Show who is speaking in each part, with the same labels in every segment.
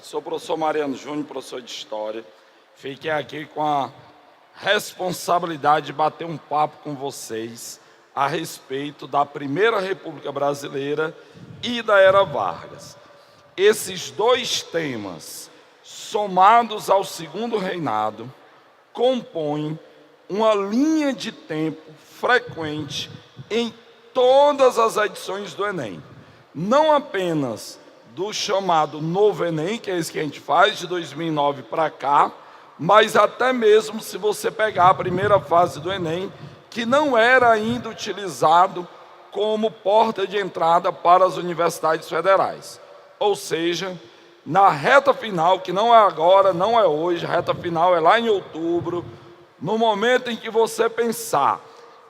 Speaker 1: Sou o professor Mariano Júnior, professor de História. Fiquei aqui com a responsabilidade de bater um papo com vocês a respeito da Primeira República Brasileira e da Era Vargas. Esses dois temas, somados ao Segundo Reinado, compõem uma linha de tempo frequente em todas as edições do Enem. Não apenas do chamado Novo Enem, que é esse que a gente faz, de 2009 para cá, mas até mesmo se você pegar a primeira fase do Enem, que não era ainda utilizado como porta de entrada para as universidades federais. Ou seja, na reta final, que não é agora, não é hoje, a reta final é lá em outubro, no momento em que você pensar,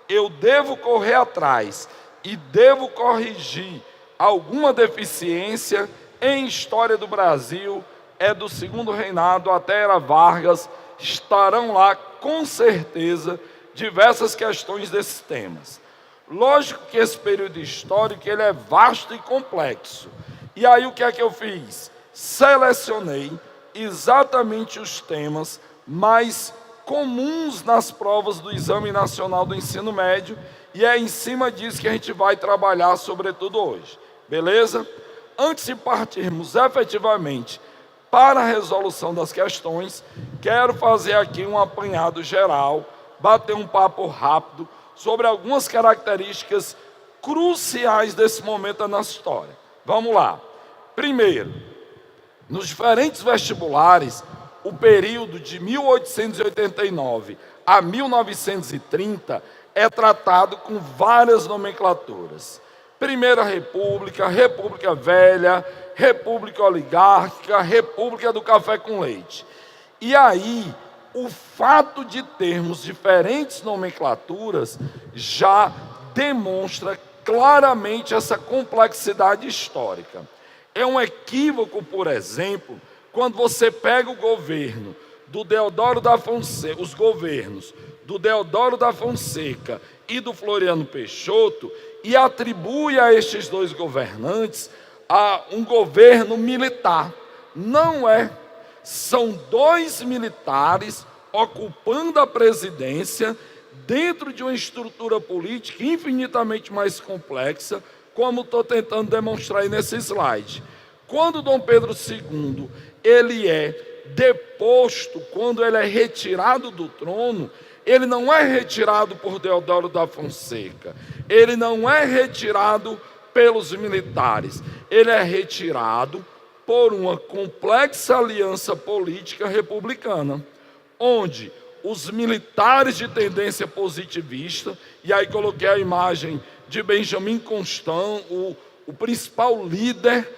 Speaker 1: eu devo correr atrás e devo corrigir alguma deficiência em história do Brasil, é do Segundo Reinado até a Era Vargas, estarão lá com certeza diversas questões desses temas. Lógico que esse período histórico ele é vasto e complexo. E aí o que é que eu fiz? Selecionei exatamente os temas mais comuns nas provas do Exame Nacional do Ensino Médio, e é em cima disso que a gente vai trabalhar sobretudo hoje. Beleza? Antes de partirmos efetivamente para a resolução das questões, quero fazer aqui um apanhado geral, bater um papo rápido sobre algumas características cruciais desse momento da nossa história. Vamos lá. Primeiro, nos diferentes vestibulares, o período de 1889 a 1930 é tratado com várias nomenclaturas. Primeira República, República Velha, República Oligárquica, República do Café com Leite. E aí, o fato de termos diferentes nomenclaturas já demonstra claramente essa complexidade histórica. É um equívoco, por exemplo, quando você pega o governo do Deodoro da Fonseca, os governos do Deodoro da Fonseca e do Floriano Peixoto, e atribui a estes dois governantes a um governo militar. Não é. São dois militares ocupando a presidência dentro de uma estrutura política infinitamente mais complexa, como estou tentando demonstrar aí nesse slide. Quando Dom Pedro II ele é deposto, quando ele é retirado do trono, ele não é retirado por Deodoro da Fonseca, ele não é retirado pelos militares, ele é retirado por uma complexa aliança política republicana, onde os militares de tendência positivista, e aí coloquei a imagem de Benjamin Constant, o principal líder,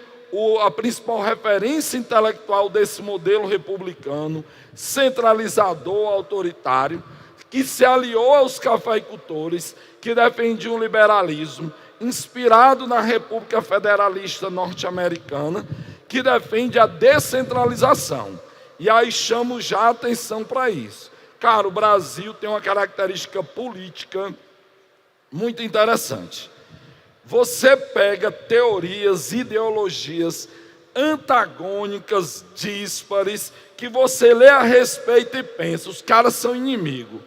Speaker 1: a principal referência intelectual desse modelo republicano, centralizador, autoritário, que se aliou aos cafeicultores, que defendiam o liberalismo, inspirado na República Federalista Norte-Americana, que defende a descentralização. E aí chamo já a atenção para isso. Cara, o Brasil tem uma característica política muito interessante. Você pega teorias, ideologias antagônicas, díspares, que você lê a respeito e pensa, os caras são inimigos.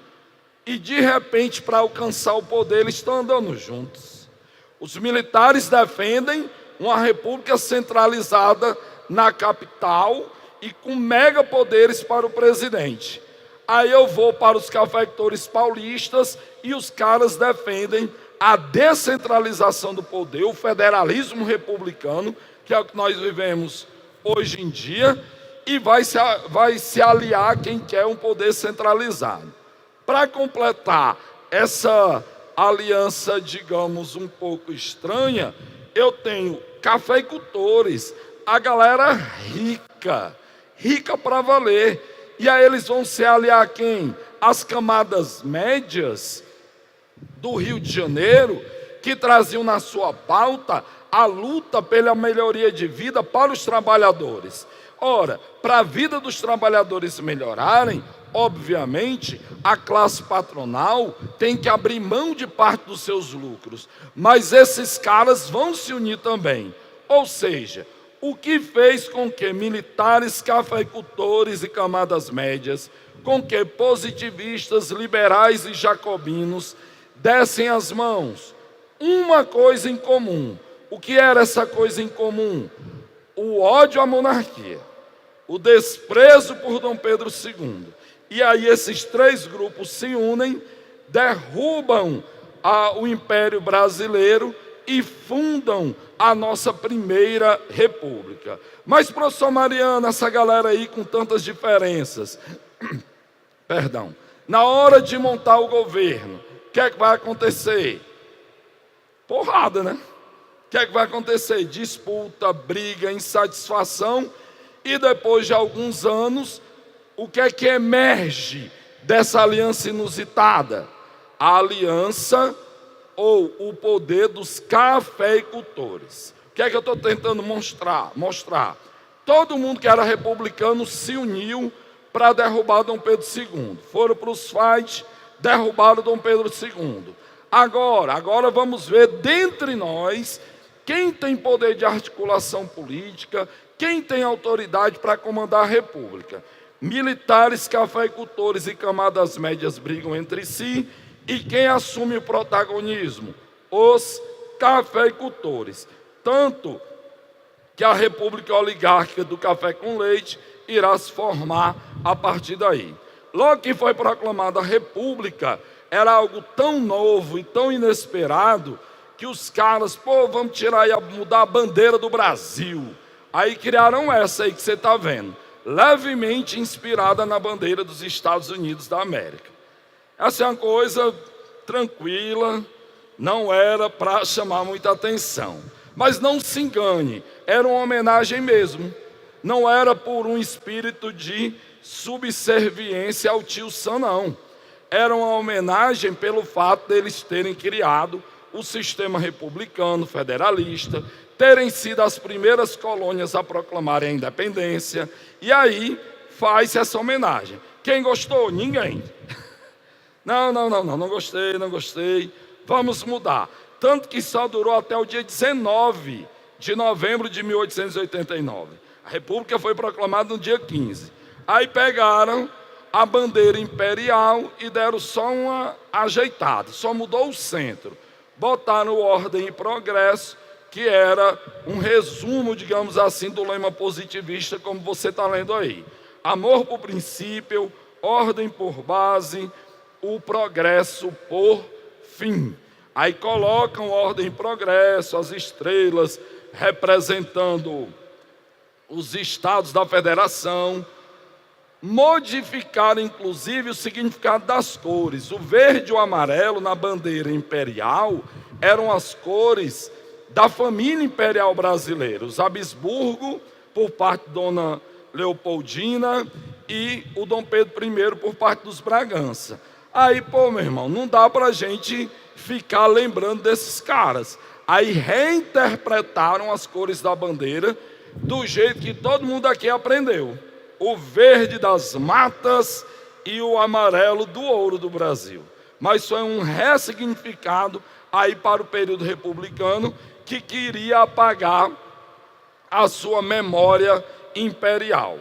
Speaker 1: E de repente, para alcançar o poder, eles estão andando juntos. Os militares defendem uma república centralizada na capital e com megapoderes para o presidente. Aí eu vou para os cafeicultores paulistas e os caras defendem a descentralização do poder, o federalismo republicano, que é o que nós vivemos hoje em dia, e vai se aliar a quem quer um poder centralizado. Para completar essa aliança, digamos, um pouco estranha, eu tenho cafeicultores, a galera rica para valer. E aí eles vão se aliar a quem? As camadas médias do Rio de Janeiro, que traziam na sua pauta a luta pela melhoria de vida para os trabalhadores. Ora, para a vida dos trabalhadores melhorarem, obviamente, a classe patronal tem que abrir mão de parte dos seus lucros, mas esses caras vão se unir também. Ou seja, o que fez com que militares, cafeicultores e camadas médias, com que positivistas, liberais e jacobinos dessem as mãos. Uma coisa em comum. O que era essa coisa em comum? O ódio à monarquia, o desprezo por Dom Pedro II. E aí esses três grupos se unem, derrubam o Império Brasileiro e fundam a nossa primeira república. Mas, professor Mariano, essa galera aí com tantas diferenças, perdão, na hora de montar o governo, o que é que vai acontecer? Porrada, né? O que é que vai acontecer? Disputa, briga, insatisfação, e depois de alguns anos, o que é que emerge dessa aliança inusitada? A aliança ou o poder dos cafeicultores. O que é que eu estou tentando mostrar? Todo mundo que era republicano se uniu para derrubar Dom Pedro II. Foram para os fights, derrubaram Dom Pedro II. Agora vamos ver dentre nós quem tem poder de articulação política, quem tem autoridade para comandar a república. Militares, cafeicultores e camadas médias brigam entre si, e quem assume o protagonismo? Os cafeicultores. Tanto que a república oligárquica do café com leite irá se formar a partir daí. Logo que foi proclamada a república, era algo tão novo e tão inesperado, que os caras, vamos tirar e mudar a bandeira do Brasil. Aí criaram essa aí que você está vendo, levemente inspirada na bandeira dos Estados Unidos da América. Essa é uma coisa tranquila, não era para chamar muita atenção. Mas não se engane, era uma homenagem mesmo. Não era por um espírito de subserviência ao tio Sam, não. Era uma homenagem pelo fato deles terem criado o sistema republicano federalista, terem sido as primeiras colônias a proclamarem a independência, e aí faz essa homenagem. Quem gostou? Ninguém. Não gostei, vamos mudar. Tanto que só durou até o dia 19 de novembro de 1889. A república foi proclamada no dia 15. Aí pegaram a bandeira imperial e deram só uma ajeitada, só mudou o centro. Botaram Ordem e Progresso, que era um resumo, digamos assim, do lema positivista, como você está lendo aí. Amor por princípio, ordem por base, o progresso por fim. Aí colocam ordem e progresso, as estrelas representando os estados da federação. Modificaram inclusive o significado das cores. O verde e o amarelo na bandeira imperial eram as cores da família imperial brasileira. Os Habsburgo, por parte de Dona Leopoldina, e o Dom Pedro I, por parte dos Bragança. Aí, meu irmão, não dá para a gente ficar lembrando desses caras. Aí reinterpretaram as cores da bandeira do jeito que todo mundo aqui aprendeu. O verde das matas e o amarelo do ouro do Brasil. Mas foi um ressignificado aí para o período republicano, que queria apagar a sua memória imperial.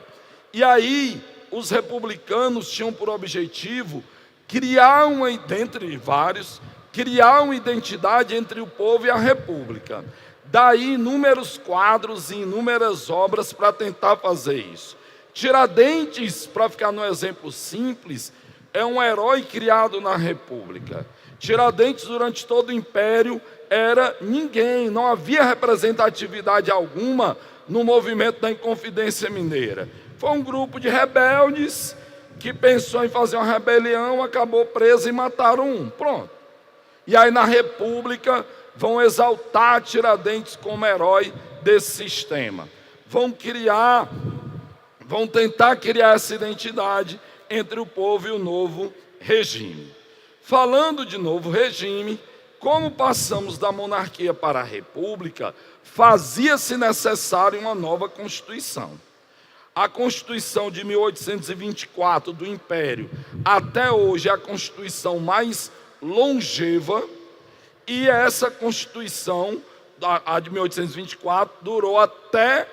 Speaker 1: E aí os republicanos tinham por objetivo criar dentre vários, criar uma identidade entre o povo e a república. Daí inúmeros quadros e inúmeras obras para tentar fazer isso. Tiradentes, para ficar no exemplo simples, é um herói criado na república. Tiradentes, durante todo o império, era ninguém, não havia representatividade alguma no movimento da Inconfidência Mineira. Foi um grupo de rebeldes que pensou em fazer uma rebelião, acabou preso e mataram um, pronto. E aí na república vão exaltar Tiradentes como herói desse sistema. Vão tentar criar essa identidade entre o povo e o novo regime. Falando de novo regime, como passamos da monarquia para a república, fazia-se necessário uma nova Constituição. A Constituição de 1824 do Império, até hoje, é a Constituição mais longeva, e essa Constituição, a de 1824, durou até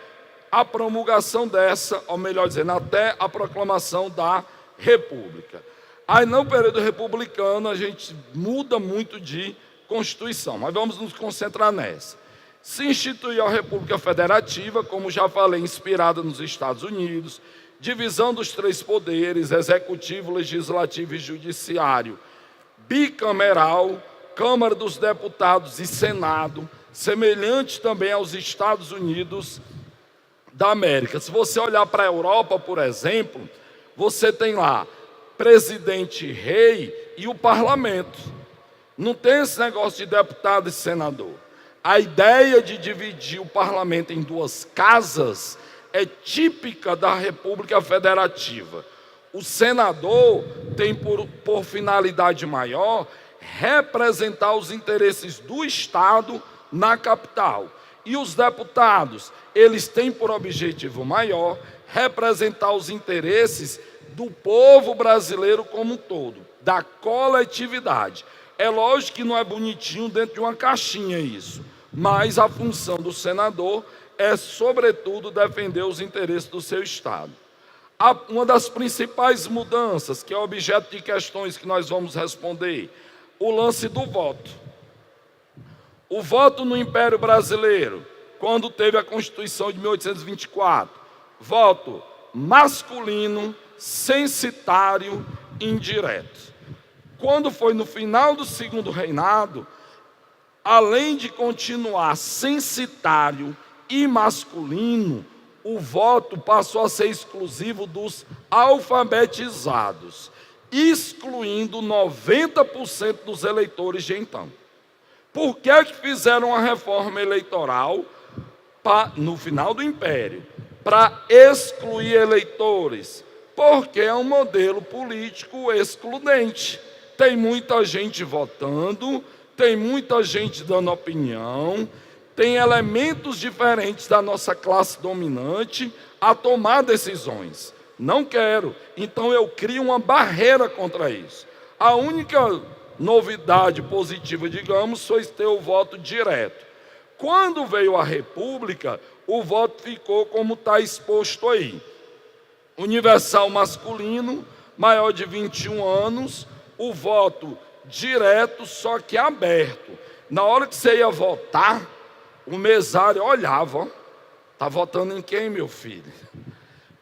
Speaker 1: a promulgação dessa, ou melhor dizendo, até a proclamação da República. Aí, no período republicano, a gente muda muito de Constituição, mas vamos nos concentrar nessa. Se instituiu a República Federativa, como já falei, inspirada nos Estados Unidos, divisão dos três poderes, executivo, legislativo e judiciário, bicameral, Câmara dos Deputados e Senado, semelhante também aos Estados Unidos da América. Se você olhar para a Europa, por exemplo, você tem lá presidente, rei e o parlamento. Não tem esse negócio de deputado e senador. A ideia de dividir o parlamento em duas casas é típica da República Federativa. O senador tem por finalidade maior representar os interesses do Estado na capital. E os deputados, eles têm por objetivo maior representar os interesses do povo brasileiro como um todo, da coletividade. É lógico que não é bonitinho dentro de uma caixinha isso, mas a função do senador é, sobretudo, defender os interesses do seu Estado. Uma das principais mudanças, que é objeto de questões que nós vamos responder, o lance do voto. O voto no Império Brasileiro, quando teve a Constituição de 1824, voto masculino, censitário, indireto. Quando foi no final do segundo reinado, além de continuar censitário e masculino, o voto passou a ser exclusivo dos alfabetizados, excluindo 90% dos eleitores de então. Por que fizeram a reforma eleitoral no final do Império? Para excluir eleitores, porque é um modelo político excludente. Tem muita gente votando, tem muita gente dando opinião, tem elementos diferentes da nossa classe dominante a tomar decisões. Não quero, então eu crio uma barreira contra isso. A única novidade positiva, digamos, foi ter o voto direto. Quando veio a República, o voto ficou como está exposto aí. Universal masculino, maior de 21 anos, o voto direto, só que aberto. Na hora que você ia votar, o mesário olhava, está votando em quem, meu filho?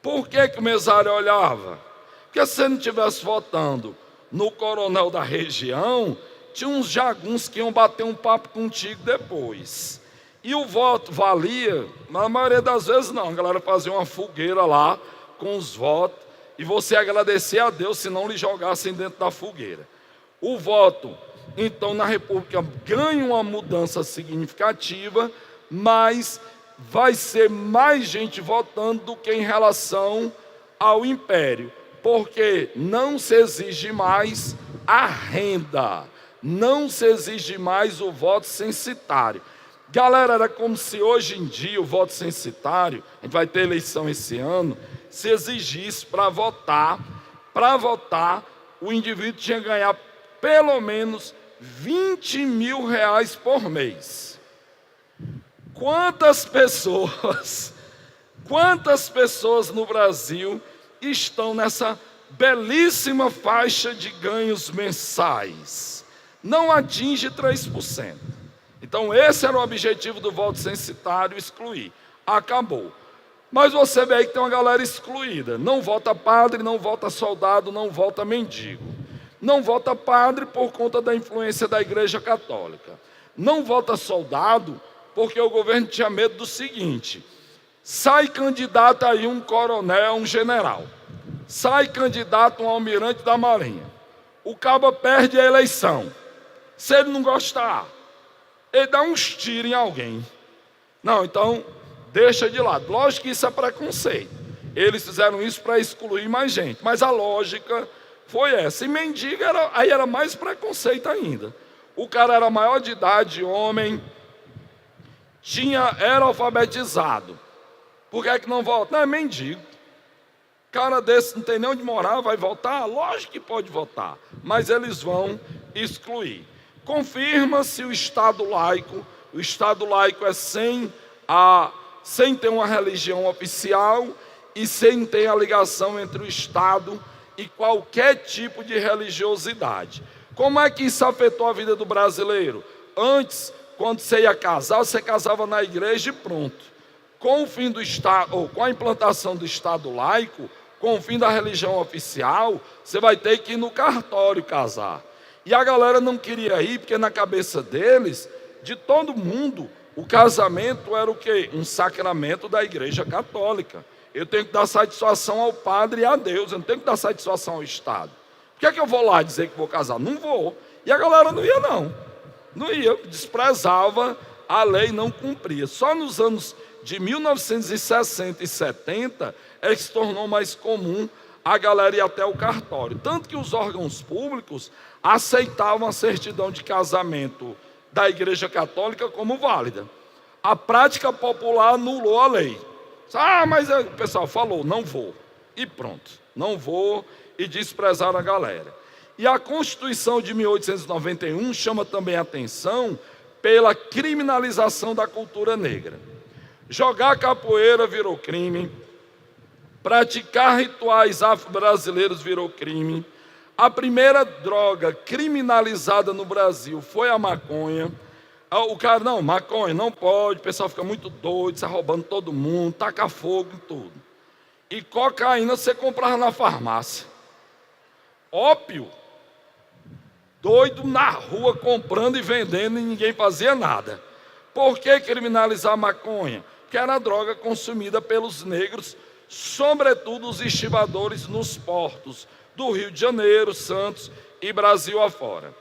Speaker 1: Por que o mesário olhava? Porque se você não estivesse votando no coronel da região, tinha uns jagunços que iam bater um papo contigo depois. E o voto valia, mas a maioria das vezes não, a galera fazia uma fogueira lá com os votos, e você agradecer a Deus se não lhe jogassem dentro da fogueira. O voto, então, na República ganha uma mudança significativa, mas vai ser mais gente votando do que em relação ao Império, porque não se exige mais a renda, não se exige mais o voto censitário. Galera, era como se hoje em dia o voto censitário, a gente vai ter eleição esse ano, se exigisse para votar, o indivíduo tinha que ganhar pelo menos R$20 mil por mês. Quantas pessoas no Brasil estão nessa belíssima faixa de ganhos mensais? Não atinge 3%. Então esse era o objetivo do voto censitário, excluir. Acabou. Mas você vê aí que tem uma galera excluída. Não vota padre, não vota soldado, não vota mendigo. Não vota padre por conta da influência da Igreja Católica. Não vota soldado porque o governo tinha medo do seguinte: sai candidato aí um coronel, um general. Sai candidato um almirante da Marinha. O cabo perde a eleição. Se ele não gostar, ele dá uns tiros em alguém. Não, então deixa de lado. Lógico que isso é preconceito. Eles fizeram isso para excluir mais gente, mas a lógica foi essa. E mendigo aí era mais preconceito ainda. O cara era maior de idade, homem, era alfabetizado. Por que é que não vota? Não, é mendigo. Cara desse não tem nem onde morar, vai votar? Lógico que pode votar, mas eles vão excluir. Confirma-se o Estado laico é sem sem ter uma religião oficial e sem ter a ligação entre o Estado e qualquer tipo de religiosidade. Como é que isso afetou a vida do brasileiro? Antes, quando você ia casar, você casava na igreja e pronto. Com o fim do Estado, ou com a implantação do Estado laico, com o fim da religião oficial, você vai ter que ir no cartório casar. E a galera não queria ir, porque na cabeça deles, de todo mundo, o casamento era o quê? Um sacramento da igreja católica. Eu tenho que dar satisfação ao padre e a Deus, eu não tenho que dar satisfação ao Estado. Por que é que eu vou lá dizer que vou casar? Não vou. E a galera não ia não. Não ia, desprezava a lei, não cumpria. Só nos anos de 1960 e 70 é que se tornou mais comum a galera ir até o cartório. Tanto que os órgãos públicos aceitavam a certidão de casamento da Igreja Católica como válida. A prática popular anulou a lei. Mas o pessoal falou, não vou. E pronto, não vou, e desprezaram a galera. E a Constituição de 1891 chama também a atenção pela criminalização da cultura negra. Jogar capoeira virou crime, praticar rituais afro-brasileiros virou crime. A primeira droga criminalizada no Brasil foi a maconha. O cara, não, maconha não pode, o pessoal fica muito doido, sai roubando todo mundo, taca fogo em tudo. E cocaína você comprava na farmácia. Ópio, doido na rua comprando e vendendo e ninguém fazia nada. Por que criminalizar a maconha? Porque era a droga consumida pelos negros, sobretudo os estivadores nos portos do Rio de Janeiro, Santos e Brasil afora.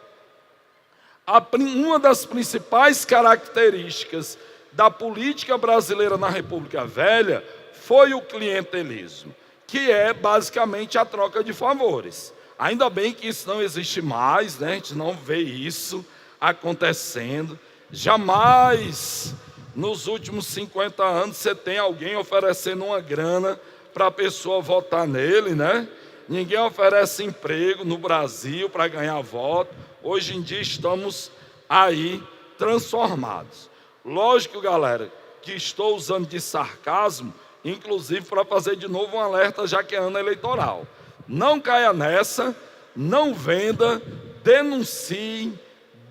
Speaker 1: Uma das principais características da política brasileira na República Velha foi o clientelismo, que é basicamente a troca de favores. Ainda bem que isso não existe mais, né? A gente não vê isso acontecendo. Jamais nos últimos 50 anos você tem alguém oferecendo uma grana para a pessoa votar nele, né? Ninguém oferece emprego no Brasil para ganhar voto. Hoje em dia estamos aí transformados. Lógico, galera, que estou usando de sarcasmo, inclusive para fazer de novo um alerta, já que é ano eleitoral. Não caia nessa, não venda, denuncie,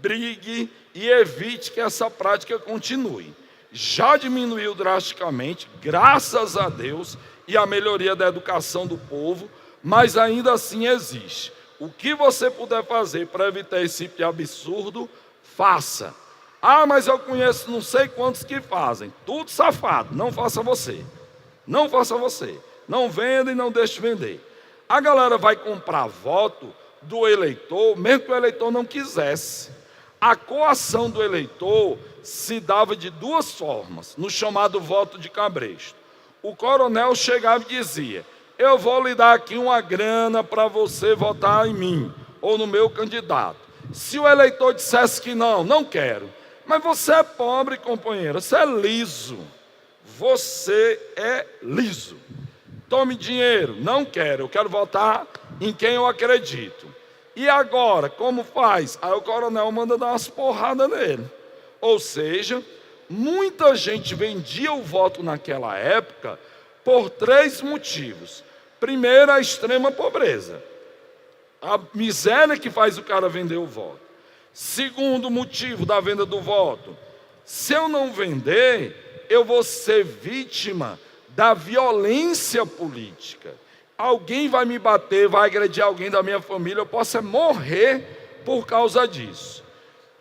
Speaker 1: brigue e evite que essa prática continue. Já diminuiu drasticamente, graças a Deus, e a melhoria da educação do povo, mas ainda assim existe. O que você puder fazer para evitar esse tipo de absurdo, faça. Mas eu conheço não sei quantos que fazem. Tudo safado, não faça você. Não faça você. Não venda e não deixe vender. A galera vai comprar voto do eleitor, mesmo que o eleitor não quisesse. A coação do eleitor se dava de duas formas, no chamado voto de cabresto. O coronel chegava e dizia: eu vou lhe dar aqui uma grana para você votar em mim, ou no meu candidato. Se o eleitor dissesse que não, não quero. Mas você é pobre, companheiro, você é liso. Você é liso. Tome dinheiro, não quero, eu quero votar em quem eu acredito. E agora, como faz? Aí o coronel manda dar umas porradas nele. Ou seja, muita gente vendia o voto naquela época por 3 motivos. Primeiro, a extrema pobreza. A miséria que faz o cara vender o voto. Segundo motivo da venda do voto: se eu não vender, eu vou ser vítima da violência política. Alguém vai me bater, vai agredir alguém da minha família, eu posso morrer por causa disso.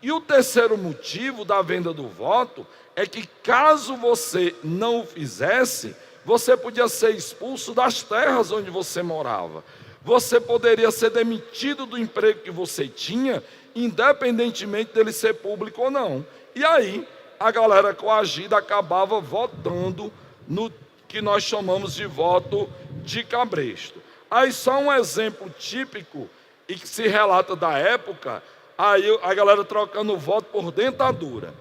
Speaker 1: E o terceiro motivo da venda do voto é que, caso você não o fizesse, você podia ser expulso das terras onde você morava. Você poderia ser demitido do emprego que você tinha, independentemente dele ser público ou não. E aí, a galera coagida acabava votando no que nós chamamos de voto de cabresto. Aí só um exemplo típico e que se relata da época, aí a galera trocando o voto por dentadura.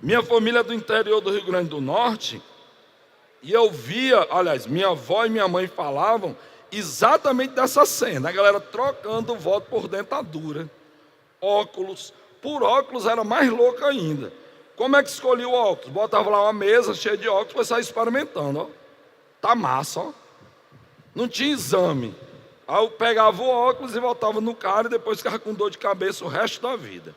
Speaker 1: Minha família é do interior do Rio Grande do Norte, e eu via, aliás, minha avó e minha mãe falavam exatamente dessa cena, a galera trocando o voto por dentadura. Óculos, por óculos era mais louco ainda. Como é que escolhia o óculos? Botava lá uma mesa cheia de óculos, foi sair experimentando, ó. Tá massa, ó. Não tinha exame. Aí eu pegava o óculos e voltava no cara e depois ficava com dor de cabeça o resto da vida.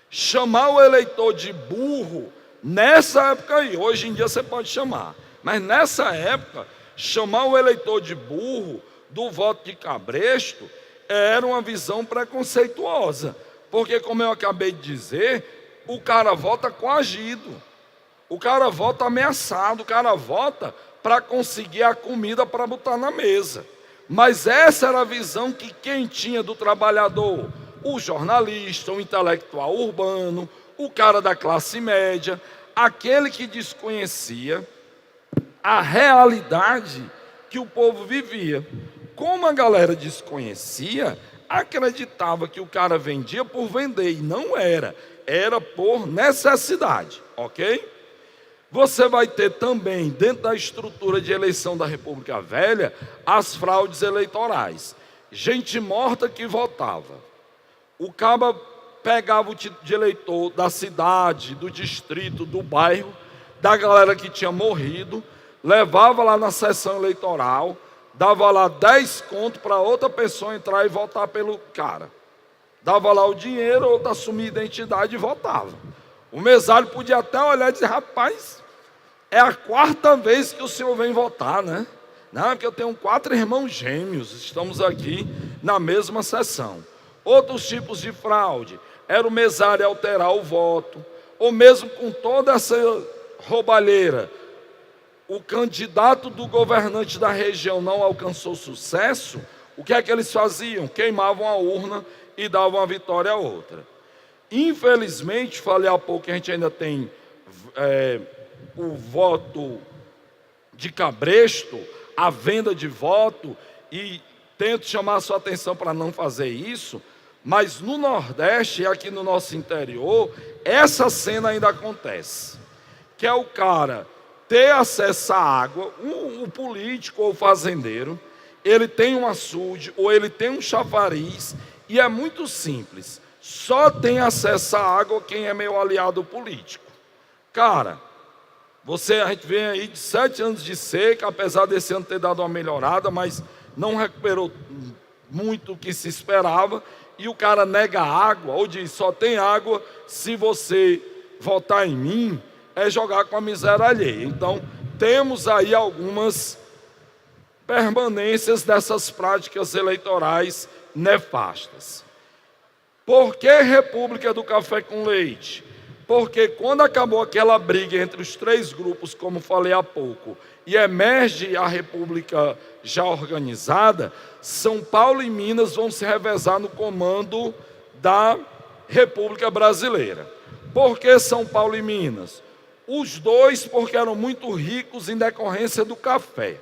Speaker 1: Chamar o eleitor de burro, nessa época aí, hoje em dia você pode chamar, mas nessa época, chamar o eleitor de burro do voto de cabresto era uma visão preconceituosa, porque como eu acabei de dizer, o cara vota coagido, o cara vota ameaçado, o cara vota para conseguir a comida para botar na mesa. Mas essa era a visão que quem tinha do trabalhador, o jornalista, o intelectual urbano, o cara da classe média, aquele que desconhecia a realidade que o povo vivia. Como a galera desconhecia, acreditava que o cara vendia por vender, e não era, era por necessidade, ok? Você vai ter também, dentro da estrutura de eleição da República Velha, as fraudes eleitorais. Gente morta que votava. O caba pegava o título de eleitor da cidade, do distrito, do bairro, da galera que tinha morrido, levava lá na sessão eleitoral, dava lá 10 contos para outra pessoa entrar e votar pelo cara. Dava lá o dinheiro, outra assumia a identidade e votava. O mesário podia até olhar e dizer, rapaz, é a 4ª vez que o senhor vem votar, né? Não, porque eu tenho 4 irmãos gêmeos, estamos aqui na mesma sessão. Outros tipos de fraude, era o mesário alterar o voto, ou mesmo com toda essa roubalheira, o candidato do governante da região não alcançou sucesso, o que é que eles faziam? Queimavam a urna e davam a vitória a outra. Infelizmente, falei há pouco que a gente ainda tem o voto de cabresto, a venda de voto, e tento chamar a sua atenção para não fazer isso, mas no Nordeste e aqui no nosso interior, essa cena ainda acontece, que é o cara ter acesso à água, o político ou o fazendeiro, ele tem um açude ou ele tem um chafariz, e é muito simples, só tem acesso à água quem é meu aliado político. Cara, a gente vem aí de 7 anos de seca, apesar desse ano ter dado uma melhorada, mas não recuperou muito o que se esperava, e o cara nega água, ou diz, só tem água se você votar em mim, é jogar com a miséria alheia. Então, temos aí algumas permanências dessas práticas eleitorais nefastas. Por que República do Café com Leite? Porque quando acabou aquela briga entre os 3 grupos, como falei há pouco, e emerge a República já organizada, São Paulo e Minas vão se revezar no comando da República Brasileira. Por que São Paulo e Minas? Os dois porque eram muito ricos em decorrência do café.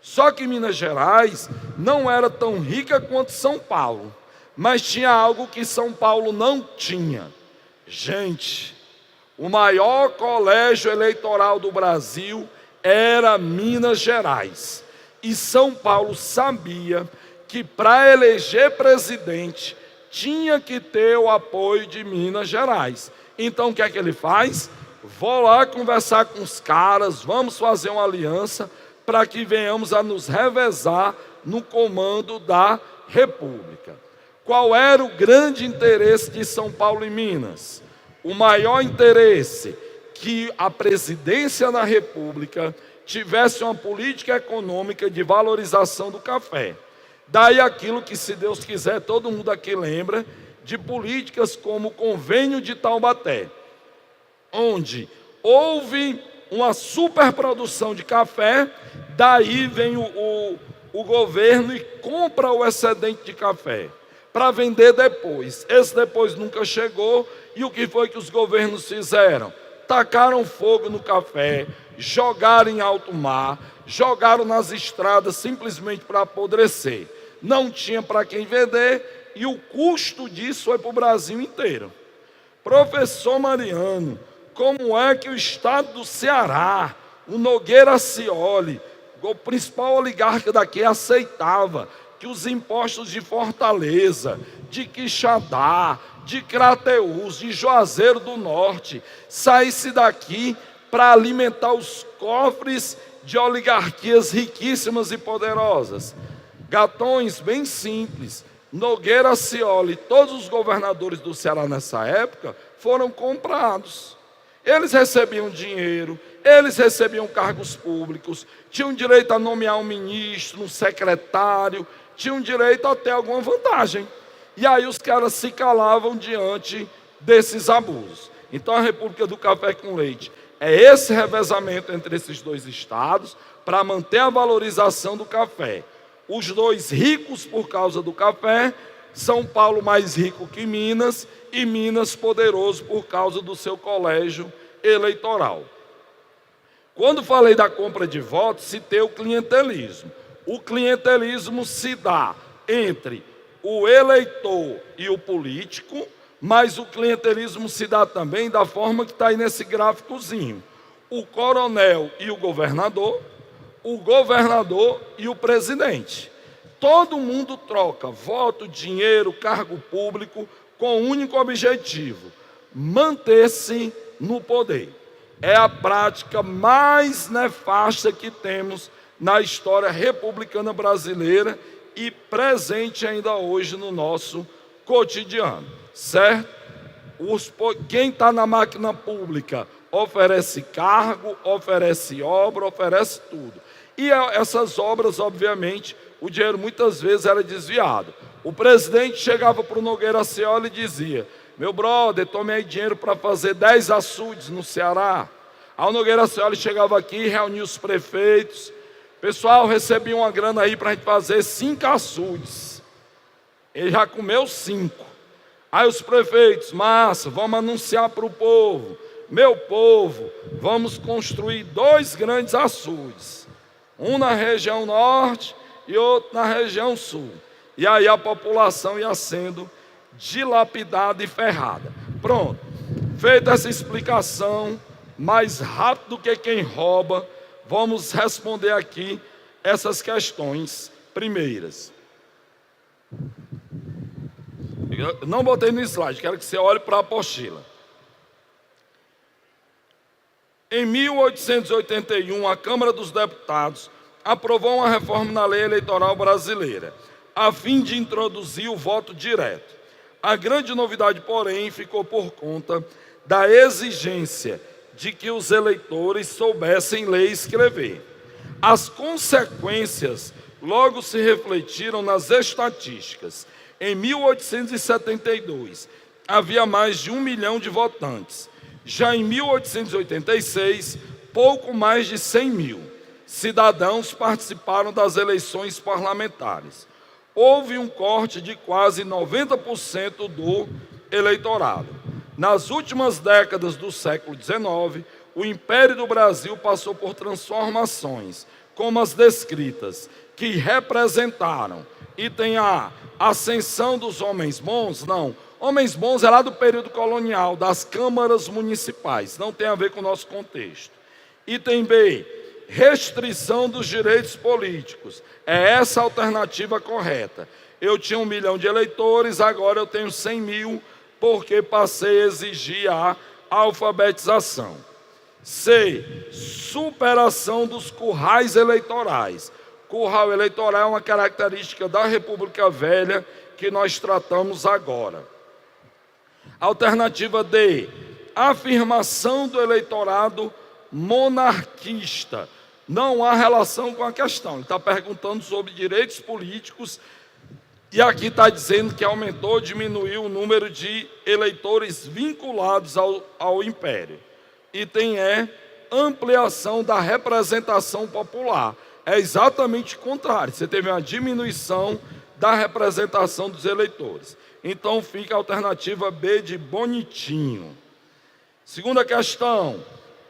Speaker 1: Só que Minas Gerais não era tão rica quanto São Paulo, mas tinha algo que São Paulo não tinha. Gente, o maior colégio eleitoral do Brasil era Minas Gerais. E São Paulo sabia que para eleger presidente tinha que ter o apoio de Minas Gerais. Então o que é que ele faz? Vou lá conversar com os caras, vamos fazer uma aliança para que venhamos a nos revezar no comando da República. Qual era o grande interesse de São Paulo e Minas? O maior interesse, que a presidência da República tivesse uma política econômica de valorização do café. Daí aquilo que, se Deus quiser, todo mundo aqui lembra, de políticas como o Convênio de Taubaté, onde houve uma superprodução de café, daí vem o governo e compra o excedente de café, para vender depois. Esse depois nunca chegou, e o que foi que os governos fizeram? Tacaram fogo no café, jogaram em alto mar, jogaram nas estradas simplesmente para apodrecer. Não tinha para quem vender, e o custo disso foi para o Brasil inteiro. Professor Mariano, como é que o estado do Ceará, o Nogueira Scioli, o principal oligarca daqui, aceitava que os impostos de Fortaleza, de Quixadá, de Crateús, de Juazeiro do Norte, saísse daqui para alimentar os cofres de oligarquias riquíssimas e poderosas. Gatões bem simples. Nogueira, Scioli, todos os governadores do Ceará nessa época foram comprados. Eles recebiam dinheiro, eles recebiam cargos públicos, tinham direito a nomear um ministro, um secretário, tinham direito a ter alguma vantagem. E aí os caras se calavam diante desses abusos. Então a República do Café com Leite é esse revezamento entre esses dois estados para manter a valorização do café. Os dois ricos por causa do café, São Paulo mais rico que Minas e Minas poderoso por causa do seu colégio eleitoral. Quando falei da compra de votos, citei o clientelismo. O clientelismo se dá entre o eleitor e o político, mas o clientelismo se dá também da forma que está aí nesse gráficozinho. O coronel e o governador e o presidente. Todo mundo troca voto, dinheiro, cargo público com um único objetivo: manter-se no poder. É a prática mais nefasta que temos na história republicana brasileira e presente ainda hoje no nosso cotidiano, certo? Quem está na máquina pública oferece cargo, oferece obra, oferece tudo. E essas obras, obviamente, o dinheiro muitas vezes era desviado. O presidente chegava para o Nogueira Scioli e dizia: meu brother, tome aí dinheiro para fazer 10 açudes no Ceará. Aí o Nogueira Scioli chegava aqui, reunia os prefeitos. Pessoal, recebi uma grana aí para a gente fazer 5 açudes. Ele já comeu 5. Aí os prefeitos: massa, vamos anunciar para o povo. Meu povo, vamos construir 2 grandes açudes. Um na região norte e outro na região sul. E aí a população ia sendo dilapidada e ferrada. Pronto. Feita essa explicação, mais rápido que quem rouba, vamos responder aqui essas questões primeiras. Eu não botei no slide, quero que você olhe para a apostila. Em 1881, a Câmara dos Deputados aprovou uma reforma na lei eleitoral brasileira, a fim de introduzir o voto direto. A grande novidade, porém, ficou por conta da exigência de que os eleitores soubessem ler e escrever. As consequências logo se refletiram nas estatísticas. Em 1872, havia mais de 1 milhão de votantes. Já em 1886, pouco mais de 100 mil cidadãos participaram das eleições parlamentares. Houve um corte de quase 90% do eleitorado. Nas últimas décadas do século XIX, o Império do Brasil passou por transformações, como as descritas, que representaram, e tem a ascensão dos homens bons, não. Homens bons é lá do período colonial, das câmaras municipais, não tem a ver com o nosso contexto. Item B, restrição dos direitos políticos. É essa a alternativa correta. Eu tinha 1 milhão de eleitores, agora eu tenho 100 mil, porque passei a exigir a alfabetização. C, superação dos currais eleitorais. Curral eleitoral é uma característica da República Velha que nós tratamos agora. Alternativa D, afirmação do eleitorado monarquista. Não há relação com a questão. Ele está perguntando sobre direitos políticos e aqui está dizendo que aumentou ou diminuiu o número de eleitores vinculados ao Império. Item E, ampliação da representação popular. É exatamente o contrário. Você teve uma diminuição da representação dos eleitores. Então fica a alternativa B de bonitinho. Segunda questão,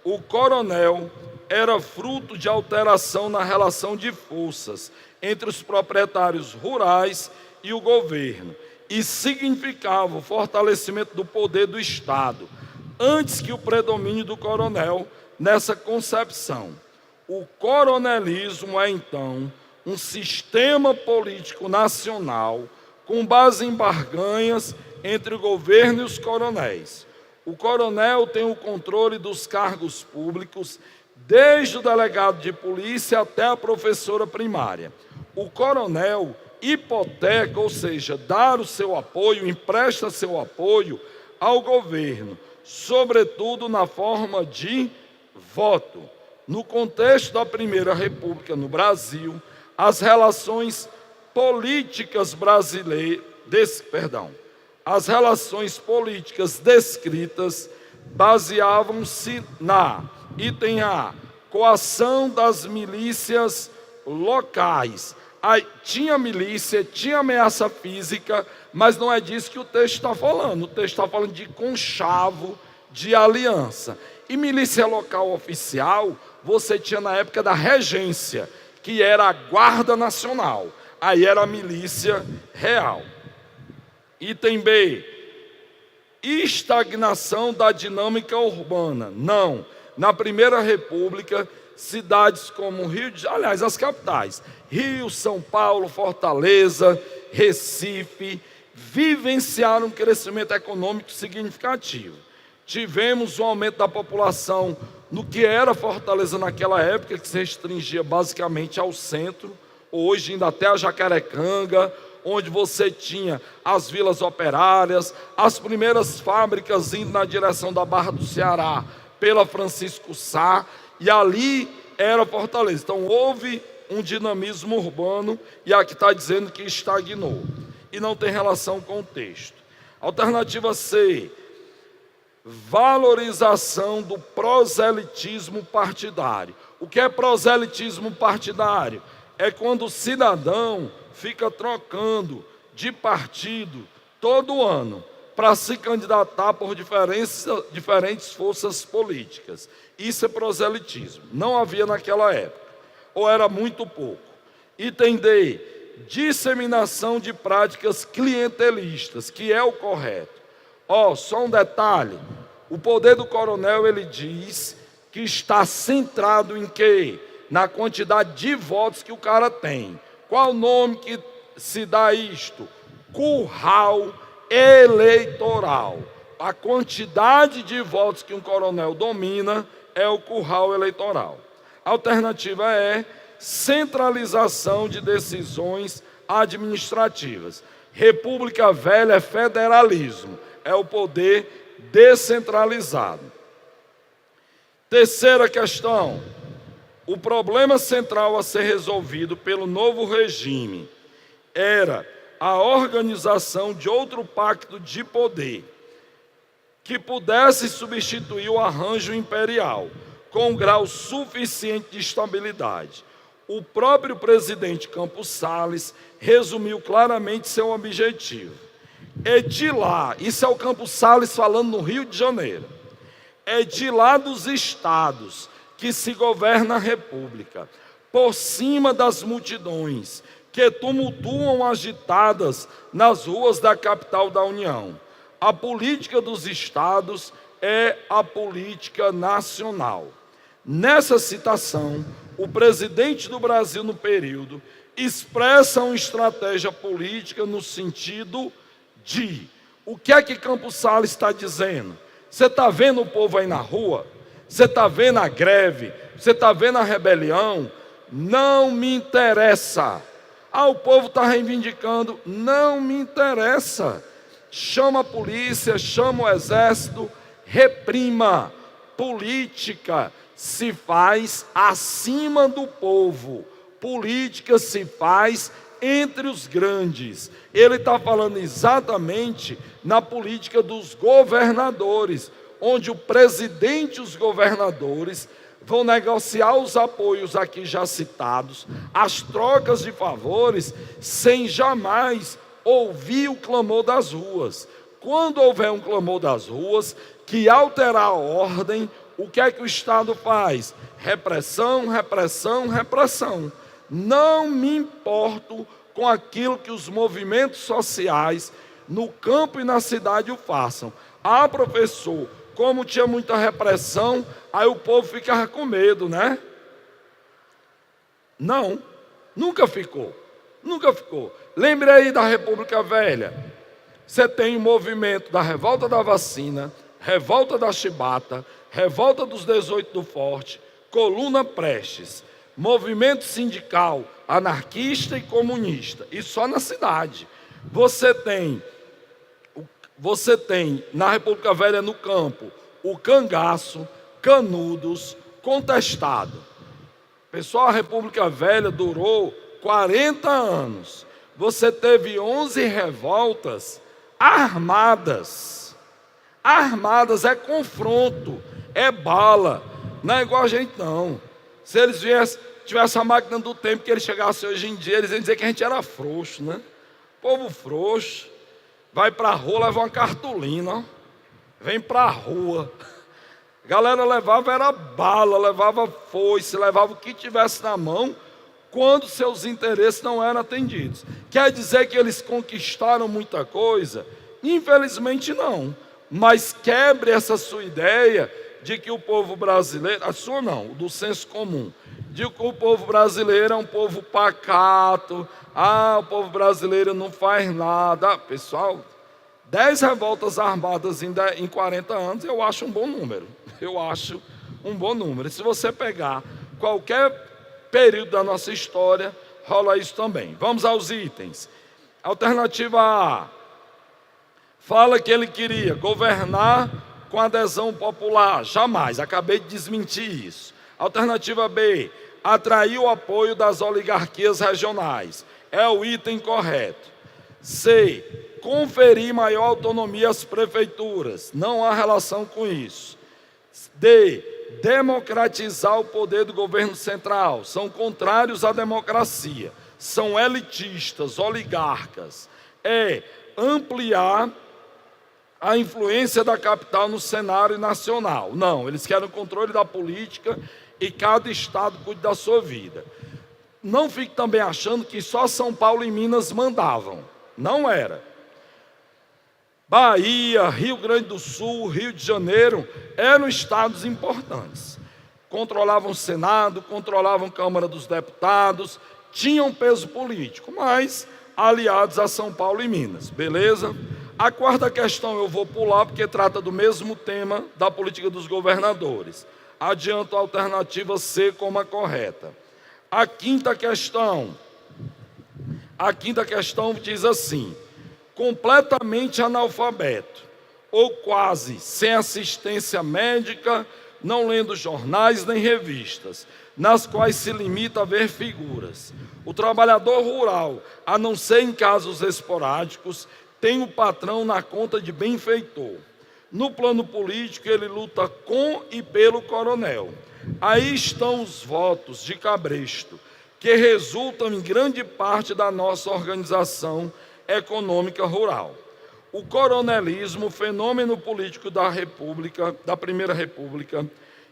Speaker 1: o coronel era fruto de alteração na relação de forças entre os proprietários rurais e o governo, e significava o fortalecimento do poder do Estado, antes que o predomínio do coronel nessa concepção. O coronelismo é, então, um sistema político nacional com base em barganhas entre o governo e os coronéis. O coronel tem o controle dos cargos públicos, desde o delegado de polícia até a professora primária. O coronel hipoteca, ou seja, dá o seu apoio, empresta seu apoio ao governo, sobretudo na forma de voto. No contexto da Primeira República no Brasil, as relações políticas as relações políticas descritas baseavam-se na, item A, coação das milícias locais. Aí, tinha milícia, tinha ameaça física, mas não é disso que o texto está falando. O texto está falando de conchavo, de aliança. E milícia local oficial, você tinha na época da regência, que era a Guarda Nacional. Aí era a milícia real. Item B, estagnação da dinâmica urbana. Não. Na Primeira República, cidades como as capitais, Rio, São Paulo, Fortaleza, Recife, vivenciaram um crescimento econômico significativo. Tivemos um aumento da população no que era Fortaleza naquela época, que se restringia basicamente ao centro, hoje ainda até a Jacarecanga, onde você tinha as vilas operárias, as primeiras fábricas indo na direção da Barra do Ceará, pela Francisco Sá, e ali era Fortaleza. Então houve um dinamismo urbano, e aqui está dizendo que estagnou, e não tem relação com o texto. Alternativa C, valorização do proselitismo partidário. O que é proselitismo partidário? É quando o cidadão fica trocando de partido todo ano para se candidatar por diferentes forças políticas. Isso é proselitismo. Não havia naquela época, ou era muito pouco. Item D, disseminação de práticas clientelistas, que é o correto. Só um detalhe, o poder do coronel, ele diz que está centrado em quê? Na quantidade de votos que o cara tem. Qual o nome que se dá isto? Curral eleitoral. A quantidade de votos que um coronel domina é o curral eleitoral. A alternativa é centralização de decisões administrativas. República Velha é federalismo, é o poder descentralizado. Terceira questão, o problema central a ser resolvido pelo novo regime era a organização de outro pacto de poder que pudesse substituir o arranjo imperial com um grau suficiente de estabilidade. O próprio presidente Campos Salles resumiu claramente seu objetivo. É de lá, isso é o Campos Salles falando no Rio de Janeiro, é de lá dos estados que se governa a república, por cima das multidões que tumultuam agitadas nas ruas da capital da União. A política dos estados é a política nacional. Nessa citação, o presidente do Brasil no período expressa uma estratégia política no sentido de: o que é que Campos Salles está dizendo? Você está vendo o povo aí na rua? Você está vendo a greve? Você está vendo a rebelião? Não me interessa. O povo está reivindicando, não me interessa. Chama a polícia, chama o exército, reprima. Política se faz acima do povo, política se faz entre os grandes. Ele está falando exatamente na política dos governadores, onde o presidente e os governadores vão negociar os apoios aqui já citados, as trocas de favores, sem jamais ouvir o clamor das ruas. Quando houver um clamor das ruas que alterar a ordem, o que é que o Estado faz? Repressão, repressão, repressão. Não me importo com aquilo que os movimentos sociais no campo e na cidade o façam. Professor, como tinha muita repressão, aí o povo ficava com medo, né? Não, nunca ficou. Lembre aí da República Velha. Você tem o movimento da revolta da vacina, revolta da chibata, revolta dos 18 do Forte, Coluna Prestes, movimento sindical anarquista e comunista, e só na cidade. Você tem na República Velha, no campo, o Cangaço, Canudos, Contestado. Pessoal, a República Velha durou 40 anos. Você teve 11 revoltas armadas. Armadas é confronto, é bala. Não é igual a gente, não. Se eles tivessem a máquina do tempo que eles chegassem hoje em dia, eles iam dizer que a gente era frouxo, né? Povo frouxo. Vai para a rua, leva uma cartolina, ó. Vem para a rua. A galera levava era bala, levava foice, levava o que tivesse na mão, quando seus interesses não eram atendidos. Quer dizer que eles conquistaram muita coisa? Infelizmente não. Mas quebre essa sua ideia de que o povo brasileiro, a sua não, do senso comum, de que o povo brasileiro é um povo pacato, o povo brasileiro não faz nada. Pessoal, 10 revoltas armadas em 40 anos, eu acho um bom número. Eu acho um bom número. E se você pegar qualquer período da nossa história, rola isso também. Vamos aos itens. Alternativa A. Fala que ele queria governar com adesão popular. Jamais, acabei de desmentir isso. Alternativa B. Atrair o apoio das oligarquias regionais. É o item correto. C. Conferir maior autonomia às prefeituras. Não há relação com isso. D. Democratizar o poder do governo central. São contrários à democracia. São elitistas, oligarcas. E. Ampliar a influência da capital no cenário nacional. Não, eles querem o controle da política e cada estado cuide da sua vida. Não fique também achando que só São Paulo e Minas mandavam. Não era. Bahia, Rio Grande do Sul, Rio de Janeiro eram estados importantes. Controlavam o Senado, controlavam a Câmara dos Deputados, tinham peso político, mas aliados a São Paulo e Minas. Beleza? A quarta questão eu vou pular porque trata do mesmo tema da política dos governadores. Adianto a alternativa C como a correta. A quinta questão diz assim: completamente analfabeto, ou quase sem assistência médica, não lendo jornais nem revistas, nas quais se limita a ver figuras. O trabalhador rural, a não ser em casos esporádicos, tem o patrão na conta de benfeitor. No plano político, ele luta com e pelo coronel. Aí estão os votos de cabresto, que resultam em grande parte da nossa organização econômica rural. O coronelismo, fenômeno político da República, da Primeira República,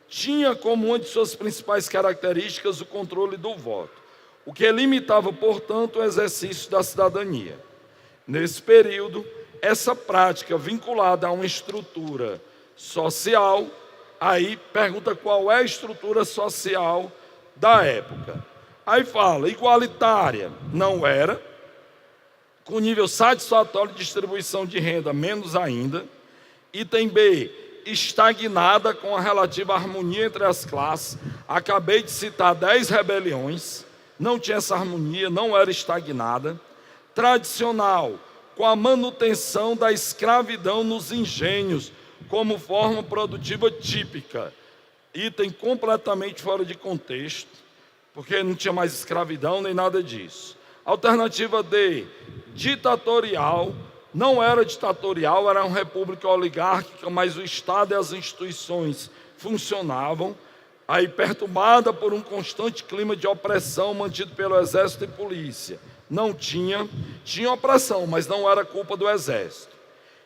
Speaker 1: tinha como uma de suas principais características o controle do voto, o que limitava, portanto, o exercício da cidadania. Nesse período, essa prática vinculada a uma estrutura social, aí pergunta qual é a estrutura social da época. Aí fala, igualitária, não era, com nível satisfatório de distribuição de renda, menos ainda. Item B, estagnada com a relativa harmonia entre as classes. Acabei de citar 10 rebeliões, não tinha essa harmonia, não era estagnada. Tradicional, com a manutenção da escravidão nos engenhos, como forma produtiva típica. Item completamente fora de contexto, porque não tinha mais escravidão nem nada disso. Alternativa D, ditatorial, não era ditatorial, era uma república oligárquica, mas o Estado e as instituições funcionavam, aí perturbada por um constante clima de opressão mantido pelo exército e polícia. Não tinha opressão, mas não era culpa do exército.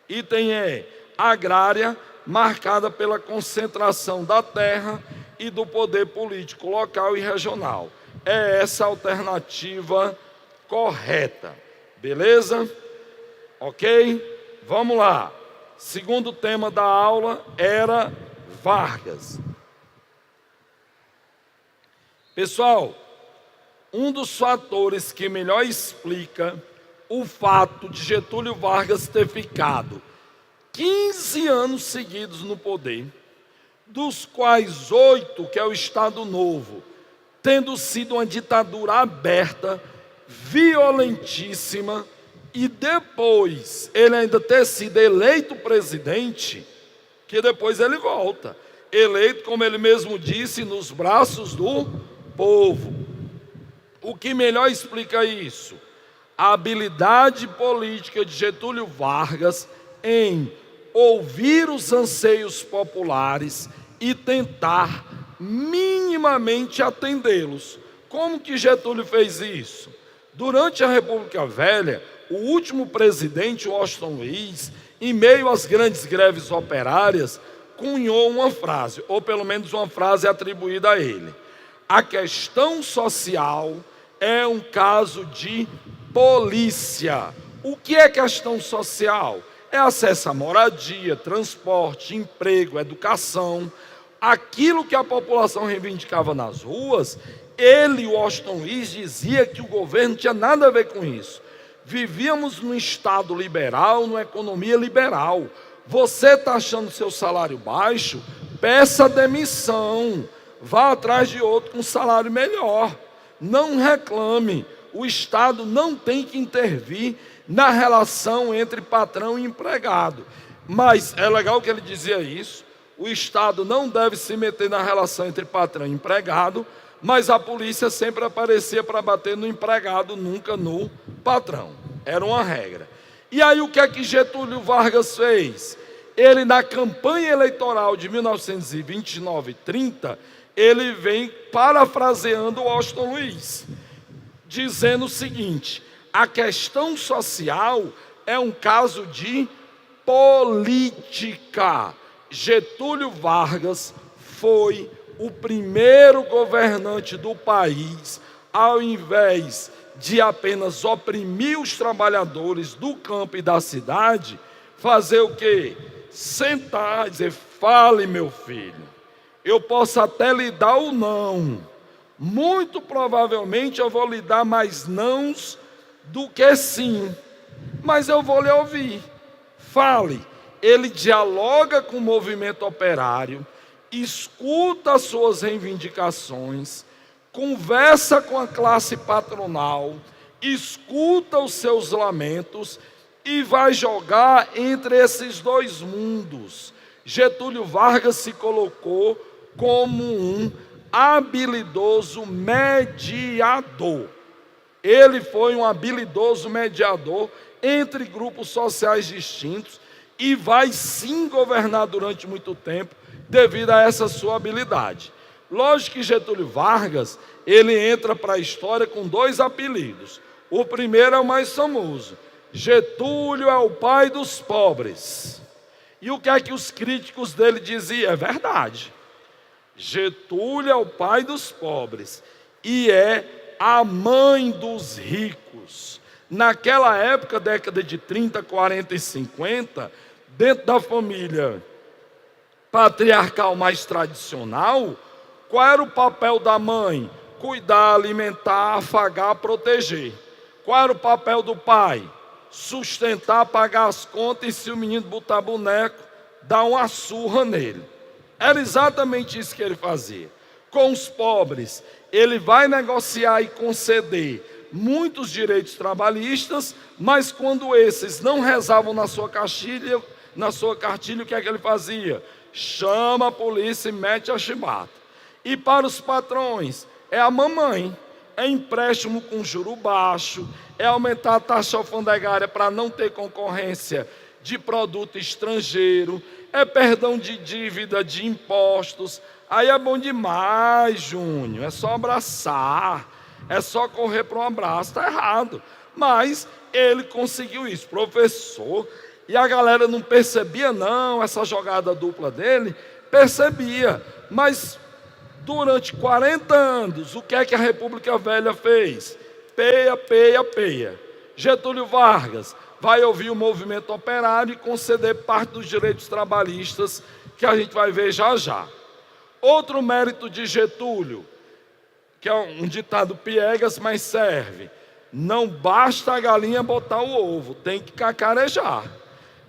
Speaker 1: Item E, agrária, marcada pela concentração da terra e do poder político local e regional. É essa a alternativa correta. Beleza? Ok? Vamos lá. Segundo tema da aula era Vargas. Pessoal, um dos fatores que melhor explica o fato de Getúlio Vargas ter ficado 15 anos seguidos no poder, dos quais 8, que é o Estado Novo, tendo sido uma ditadura aberta, violentíssima, e depois ele ainda ter sido eleito presidente, que depois ele volta, eleito, como ele mesmo disse, nos braços do povo. O que melhor explica isso? A habilidade política de Getúlio Vargas em ouvir os anseios populares e tentar minimamente atendê-los. Como que Getúlio fez isso? Durante a República Velha, o último presidente, Washington Luiz, em meio às grandes greves operárias, cunhou uma frase, ou pelo menos uma frase atribuída a ele: a questão social é um caso de polícia. O que é questão social? É acesso à moradia, transporte, emprego, educação. Aquilo que a população reivindicava nas ruas, ele, Washington Luiz, dizia que o governo não tinha nada a ver com isso. Vivíamos num Estado liberal, numa economia liberal. Você está achando seu salário baixo? Peça demissão. Vá atrás de outro com salário melhor. Não reclame. O Estado não tem que intervir na relação entre patrão e empregado. Mas é legal que ele dizia isso. O Estado não deve se meter na relação entre patrão e empregado, mas a polícia sempre aparecia para bater no empregado, nunca no patrão. Era uma regra. E aí o que é que Getúlio Vargas fez? Ele, na campanha eleitoral de 1929 e 30, ele vem parafraseando Washington Luiz, dizendo o seguinte: a questão social é um caso de política. Getúlio Vargas foi o primeiro governante do país, ao invés de apenas oprimir os trabalhadores do campo e da cidade, fazer o quê? Sentar e dizer: fale, meu filho, eu posso até lhe dar o não, muito provavelmente eu vou lhe dar mais nãos do que sim, mas eu vou lhe ouvir, fale. Ele dialoga com o movimento operário, escuta as suas reivindicações, conversa com a classe patronal, escuta os seus lamentos e vai jogar entre esses dois mundos. Getúlio Vargas se colocou como um habilidoso mediador. Ele foi um habilidoso mediador entre grupos sociais distintos e vai sim governar durante muito tempo devido a essa sua habilidade. Lógico que Getúlio Vargas, ele entra para a história com 2 apelidos. O primeiro é o mais famoso: Getúlio é o pai dos pobres. E o que é que os críticos dele diziam? É verdade. Getúlio é o pai dos pobres e é a mãe dos ricos. Naquela época, década de 30, 40 e 50, dentro da família patriarcal mais tradicional, qual era o papel da mãe? Cuidar, alimentar, afagar, proteger. Qual era o papel do pai? Sustentar, pagar as contas e, se o menino botar boneco, dar uma surra nele. Era exatamente isso que ele fazia. Com os pobres, ele vai negociar e conceder muitos direitos trabalhistas, mas quando esses não rezavam na sua cartilha, o que é que ele fazia? Chama a polícia e mete a chibata. E para os patrões, é a mamãe, é empréstimo com juro baixo, é aumentar a taxa alfandegária para não ter concorrência de produto estrangeiro, é perdão de dívida de impostos. Aí é bom demais, Júnior, é só abraçar, é só correr para um abraço. Está errado, mas ele conseguiu isso, professor. E a galera não percebia não, essa jogada dupla dele, percebia. Mas durante 40 anos, o que é que a República Velha fez? Peia, peia, peia. Getúlio Vargas vai ouvir o movimento operário e conceder parte dos direitos trabalhistas, que a gente vai ver já já. Outro mérito de Getúlio, que é um ditado piegas, mas serve: Não basta a galinha botar o ovo, tem que cacarejar.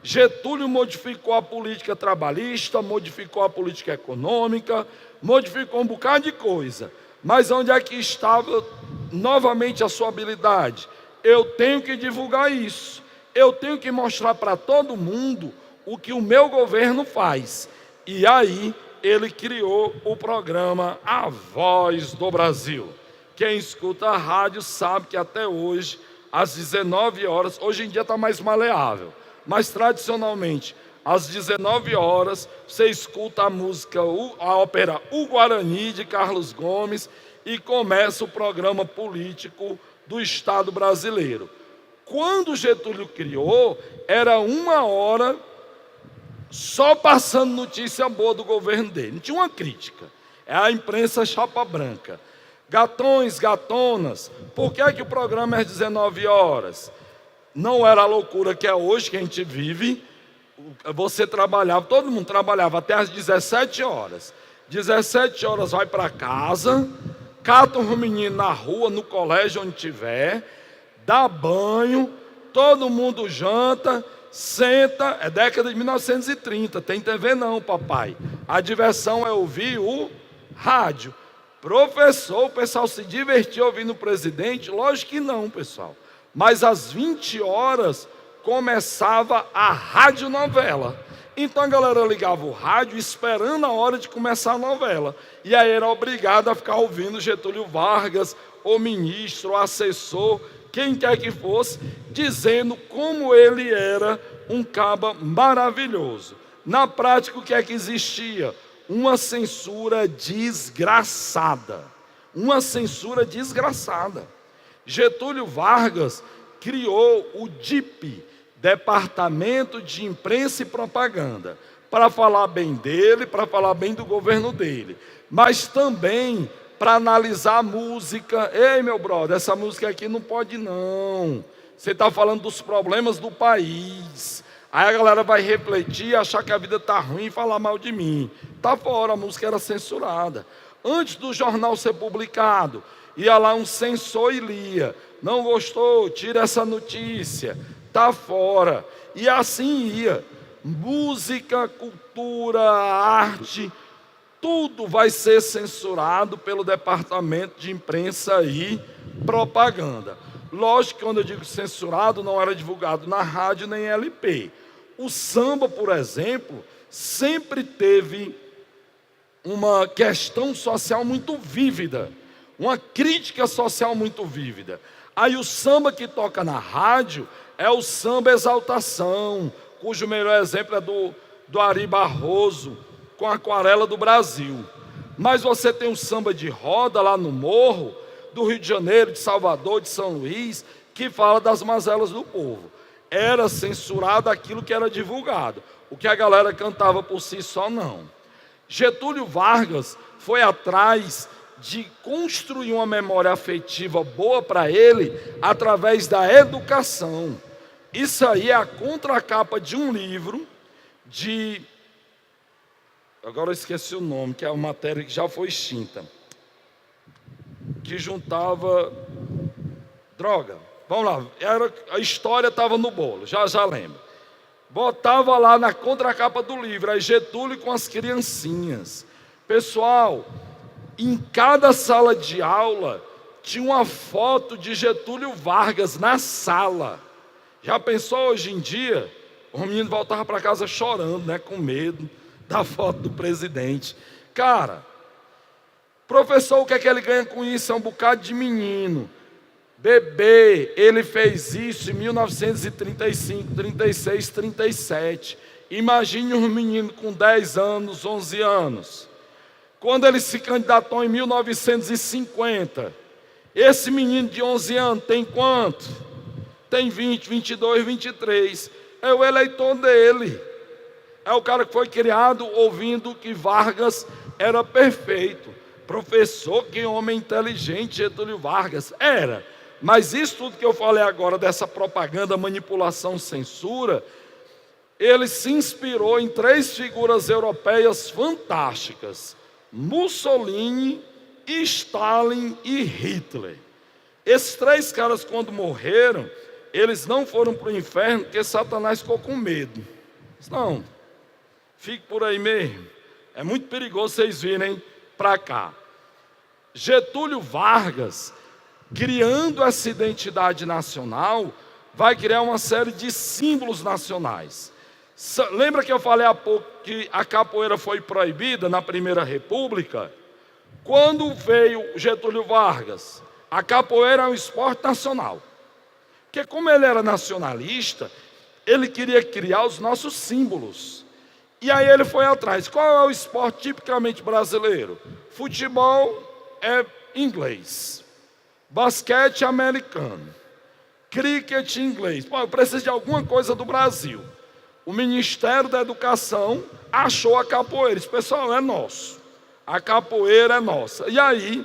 Speaker 1: Getúlio modificou a política trabalhista, modificou a política econômica, modificou um bocado de coisa. Mas onde é que estava novamente a sua habilidade? Eu tenho que divulgar isso. Eu tenho que mostrar para todo mundo o que o meu governo faz. E aí ele criou o programa A Voz do Brasil. Quem escuta a rádio sabe que até hoje, às 19 horas, hoje em dia está mais maleável, mas tradicionalmente, às 19 horas, você escuta a música, a ópera O Guarani, de Carlos Gomes, e começa o programa político do Estado brasileiro. Quando Getúlio criou, era 1 hora só passando notícia boa do governo dele, não tinha uma crítica. É a imprensa chapa branca. Gatões, gatonas, por que é que o programa é às 19 horas? Não era a loucura que é hoje, que a gente vive. Você trabalhava, todo mundo trabalhava até às 17 horas. 17 horas vai para casa, cata um menino na rua, no colégio, onde tiver, dá banho, todo mundo janta, senta. É década de 1930, tem TV não, papai. A diversão é ouvir o rádio. Professor, o pessoal se divertiu ouvindo o presidente? Lógico que não, pessoal. Mas às 20 horas começava a radionovela. Então a galera ligava o rádio esperando a hora de começar a novela. E aí era obrigado a ficar ouvindo Getúlio Vargas, o ministro, o assessor, quem quer que fosse, dizendo como ele era um caba maravilhoso. Na prática, o que é que existia? Uma censura desgraçada. Uma censura desgraçada. Getúlio Vargas criou o DIP, Departamento de Imprensa e Propaganda, para falar bem dele, para falar bem do governo dele, mas também para analisar a música. Ei, meu brother, essa música aqui não pode não. Você está falando dos problemas do país. Aí a galera vai refletir, achar que a vida está ruim e falar mal de mim. Está fora, a música era censurada. Antes do jornal ser publicado, ia lá um censor e lia. Não gostou? Tira essa notícia. Está fora. E assim ia. Música, cultura, arte, tudo vai ser censurado pelo Departamento de Imprensa e Propaganda. Lógico que quando eu digo censurado, não era divulgado na rádio nem LP. O samba, por exemplo, sempre teve uma questão social muito vívida, uma crítica social muito vívida. Aí o samba que toca na rádio é o samba Exaltação, cujo melhor exemplo é do Ari Barroso, com a Aquarela do Brasil. Mas você tem um samba de roda lá no morro, do Rio de Janeiro, de Salvador, de São Luís, que fala das mazelas do povo. Era censurado aquilo que era divulgado. O que a galera cantava por si só, não. Getúlio Vargas foi atrás de construir uma memória afetiva boa para ele através da educação. Isso aí é a contracapa de um livro de... Agora eu esqueci o nome, que é uma matéria que já foi extinta. Que juntava... Droga, vamos lá. A história estava no bolo, já lembro. Botava lá na contracapa do livro, aí Getúlio com as criancinhas. Pessoal, em cada sala de aula tinha uma foto de Getúlio Vargas na sala. Já pensou hoje em dia? O menino voltava para casa chorando, né, com medo da foto do presidente. Cara, professor, o que é que ele ganha com isso? É um bocado de menino. Bebê, ele fez isso em 1935, 36, 37. Imagine um menino com 10 anos, 11 anos. Quando ele se candidatou em 1950, esse menino de 11 anos tem quanto? Tem 20, 22, 23. É o eleitor dele. É o cara que foi criado ouvindo que Vargas era perfeito. Professor, que homem inteligente, Getúlio Vargas. Era. Mas isso tudo que eu falei agora, dessa propaganda, manipulação, censura, ele se inspirou em 3 figuras europeias fantásticas: Mussolini, Stalin e Hitler. Esses 3 caras, quando morreram, eles não foram para o inferno porque Satanás ficou com medo. Não, fique por aí mesmo. É muito perigoso vocês virem para cá. Getúlio Vargas, criando essa identidade nacional, vai criar uma série de símbolos nacionais. Lembra que eu falei há pouco que a capoeira foi proibida na Primeira República? Quando veio Getúlio Vargas, a capoeira é um esporte nacional. Porque como ele era nacionalista, ele queria criar os nossos símbolos. E aí ele foi atrás. Qual é o esporte tipicamente brasileiro? Futebol é inglês. Basquete americano. Cricket inglês. Pô, eu preciso de alguma coisa do Brasil. O Ministério da Educação achou a capoeira. Esse pessoal é nosso. A capoeira é nossa. E aí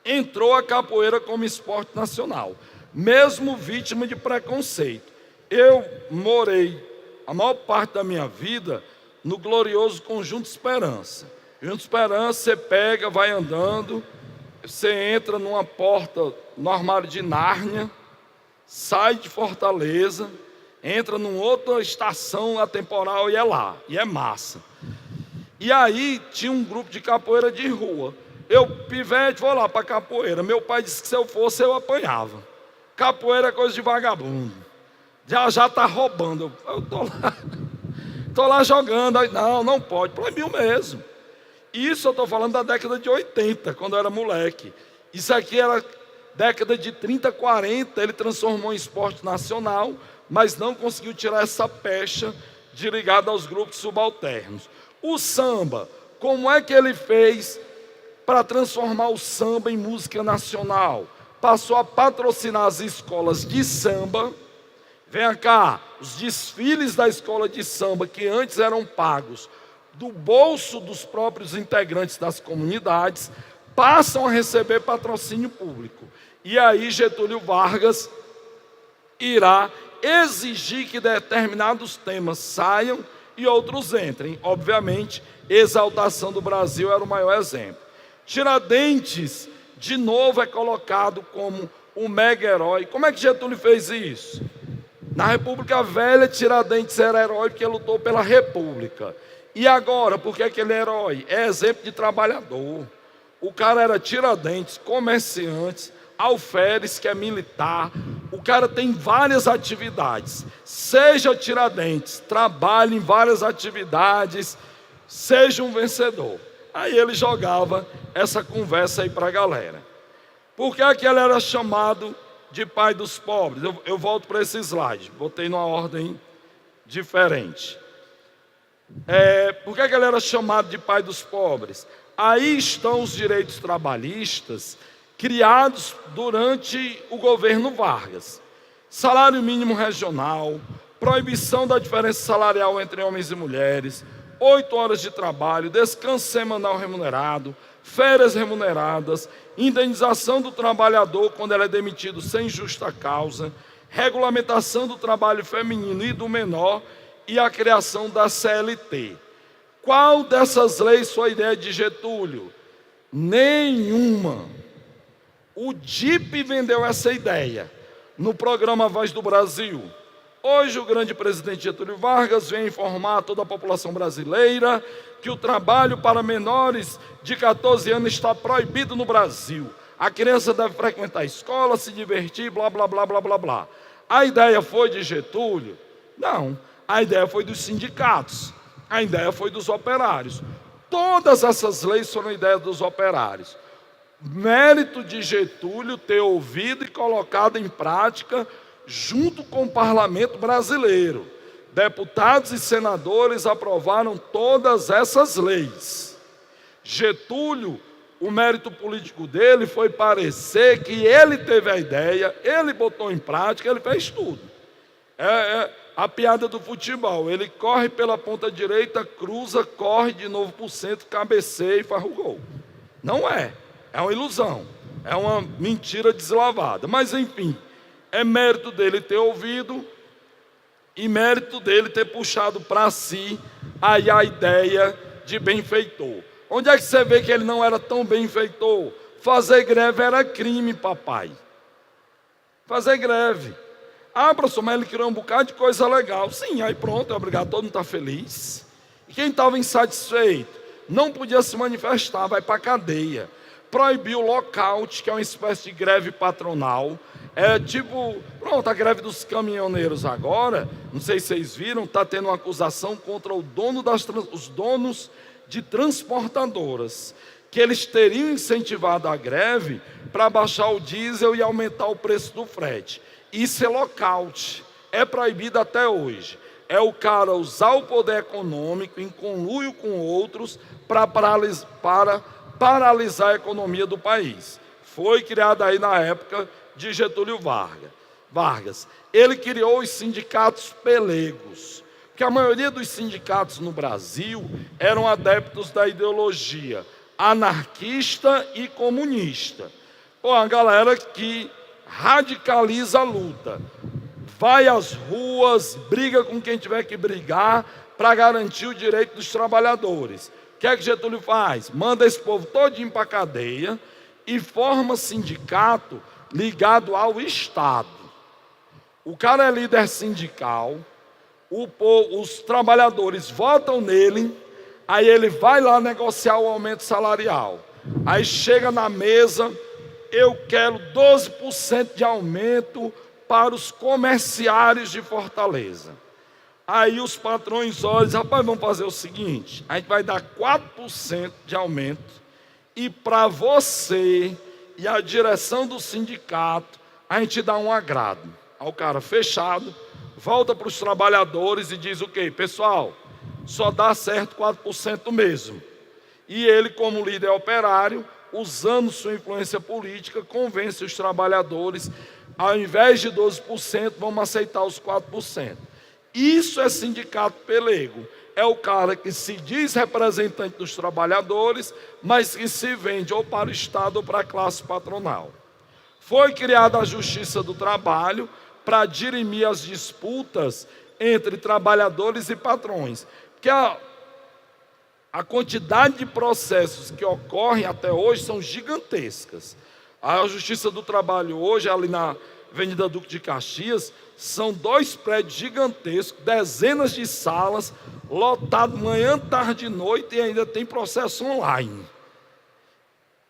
Speaker 1: entrou a capoeira como esporte nacional, mesmo vítima de preconceito. Eu morei a maior parte da minha vida no glorioso Conjunto Esperança. Conjunto Esperança, você pega, vai andando, você entra numa porta no armário de Nárnia, sai de Fortaleza, entra numa outra estação atemporal e é lá, e é massa. E aí tinha um grupo de capoeira de rua. Eu, pivete, vou lá para capoeira. Meu pai disse que se eu fosse, eu apanhava. Capoeira é coisa de vagabundo. Já está roubando. Eu tô lá jogando. Aí, não pode. Proibiu mesmo. Isso eu estou falando da década de 80, quando eu era moleque. Isso aqui era década de 30, 40. Ele transformou em esporte nacional, mas não conseguiu tirar essa pecha de ligada aos grupos subalternos. O samba, como é que ele fez para transformar o samba em música nacional? Passou a patrocinar as escolas de samba. Venha cá, os desfiles da escola de samba, que antes eram pagos do bolso dos próprios integrantes das comunidades, passam a receber patrocínio público. E aí Getúlio Vargas irá exigir que determinados temas saiam e outros entrem. Obviamente, Exaltação do Brasil era o maior exemplo. Tiradentes, de novo, é colocado como o mega herói. Como é que Getúlio fez isso? Na República Velha, Tiradentes era herói porque lutou pela República. E agora, por que ele é herói? É exemplo de trabalhador. O cara era Tiradentes, comerciante, alferes, que é militar. O cara tem várias atividades. Seja Tiradentes, trabalhe em várias atividades, seja um vencedor. Aí ele jogava essa conversa aí para a galera. Por que ele era chamado de pai dos pobres? Eu volto para esse slide, botei numa ordem diferente. Por que ele era chamado de pai dos pobres? Aí estão os direitos trabalhistas criados durante o governo Vargas. Salário mínimo regional, proibição da diferença salarial entre homens e mulheres, 8 horas de trabalho, descanso semanal remunerado, férias remuneradas, indenização do trabalhador quando ele é demitido sem justa causa, regulamentação do trabalho feminino e do menor e a criação da CLT. Qual dessas leis foi a ideia de Getúlio? Nenhuma. O DIP vendeu essa ideia no programa Voz do Brasil. Hoje o grande presidente Getúlio Vargas vem informar a toda a população brasileira que o trabalho para menores de 14 anos está proibido no Brasil. A criança deve frequentar a escola, se divertir, blá, blá, blá, blá, blá, blá. A ideia foi de Getúlio? Não. A ideia foi dos sindicatos. A ideia foi dos operários. Todas essas leis foram ideia dos operários. Mérito de Getúlio ter ouvido e colocado em prática junto com o parlamento brasileiro. Deputados e senadores aprovaram todas essas leis. Getúlio, o mérito político dele foi parecer que ele teve a ideia, ele botou em prática, ele fez tudo. A piada do futebol, ele corre pela ponta direita, cruza, corre de novo para o centro, cabeceia e faz o gol. Não é uma ilusão, é uma mentira deslavada. Mas enfim, é mérito dele ter ouvido e mérito dele ter puxado para si aí a ideia de benfeitor. Onde é que você vê que ele não era tão benfeitor? fazer greve era crime, papai. Fazer greve. Ah, professor, mas ele criou um bocado de coisa legal. Sim, aí pronto, é obrigado, todo mundo está feliz. E quem estava insatisfeito não podia se manifestar, vai para a cadeia. Proibiu o lockout, que é uma espécie de greve patronal. É tipo, pronto, a greve dos caminhoneiros agora, não sei se vocês viram, está tendo uma acusação contra os donos de transportadoras, que eles teriam incentivado a greve para baixar o diesel e aumentar o preço do frete. Isso é lockout, é proibido até hoje. É o cara usar o poder econômico em conluio com outros para paralisar a economia do país. Foi criado aí na época de Getúlio Vargas. Ele criou os sindicatos pelegos, porque a maioria dos sindicatos no Brasil eram adeptos da ideologia anarquista e comunista. Pô, a galera que radicaliza a luta, vai às ruas, briga com quem tiver que brigar para garantir o direito dos trabalhadores. O que é que Getúlio faz? Manda esse povo todinho para a cadeia e forma sindicato ligado ao Estado. O cara é líder sindical, os trabalhadores votam nele, aí ele vai lá negociar o aumento salarial. Aí chega na mesa, eu quero 12% de aumento para os comerciários de Fortaleza. Aí os patrões olham e dizem, rapaz, vamos fazer o seguinte, a gente vai dar 4% de aumento e para você e a direção do sindicato, a gente dá um agrado. Aí o cara fechado, volta para os trabalhadores e diz o quê? Pessoal, só dá certo 4% mesmo. E ele, como líder operário, usando sua influência política, convence os trabalhadores, ao invés de 12%, vamos aceitar os 4%. Isso é sindicato pelego. É o cara que se diz representante dos trabalhadores, mas que se vende ou para o Estado ou para a classe patronal. Foi criada a Justiça do Trabalho para dirimir as disputas entre trabalhadores e patrões. Porque a quantidade de processos que ocorrem até hoje são gigantescas. A Justiça do Trabalho hoje, ali na Avenida Duque de Caxias, são 2 prédios gigantescos, dezenas de salas, lotado manhã, tarde e noite, e ainda tem processo online,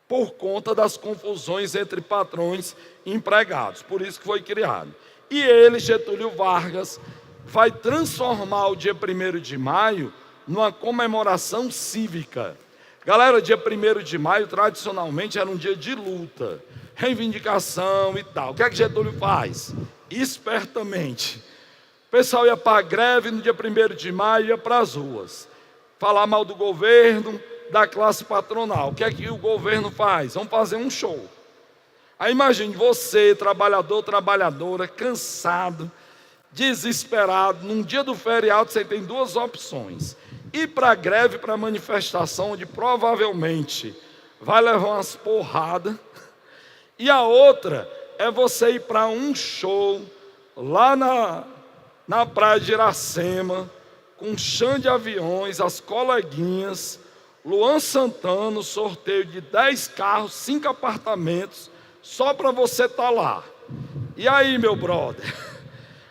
Speaker 1: por conta das confusões entre patrões e empregados. Por isso que foi criado. E ele, Getúlio Vargas, vai transformar o dia 1º de maio numa comemoração cívica. Galera, dia 1º de maio, tradicionalmente, era um dia de luta, reivindicação e tal. O que é que Getúlio faz? Espertamente. O pessoal ia para a greve no dia 1º de maio, ia para as ruas, falar mal do governo, da classe patronal. O que é que o governo faz? Vamos fazer um show. Aí imagine você, trabalhador, trabalhadora, cansado, desesperado, num dia do feriado você tem 2 opções: ir para a greve, para a manifestação, onde provavelmente vai levar umas porradas, e a outra é você ir para um show lá na praia de Iracema, com chão de aviões, as coleguinhas, Luan Santana, sorteio de 10 carros, 5 apartamentos, só para você estar lá. E aí, meu brother?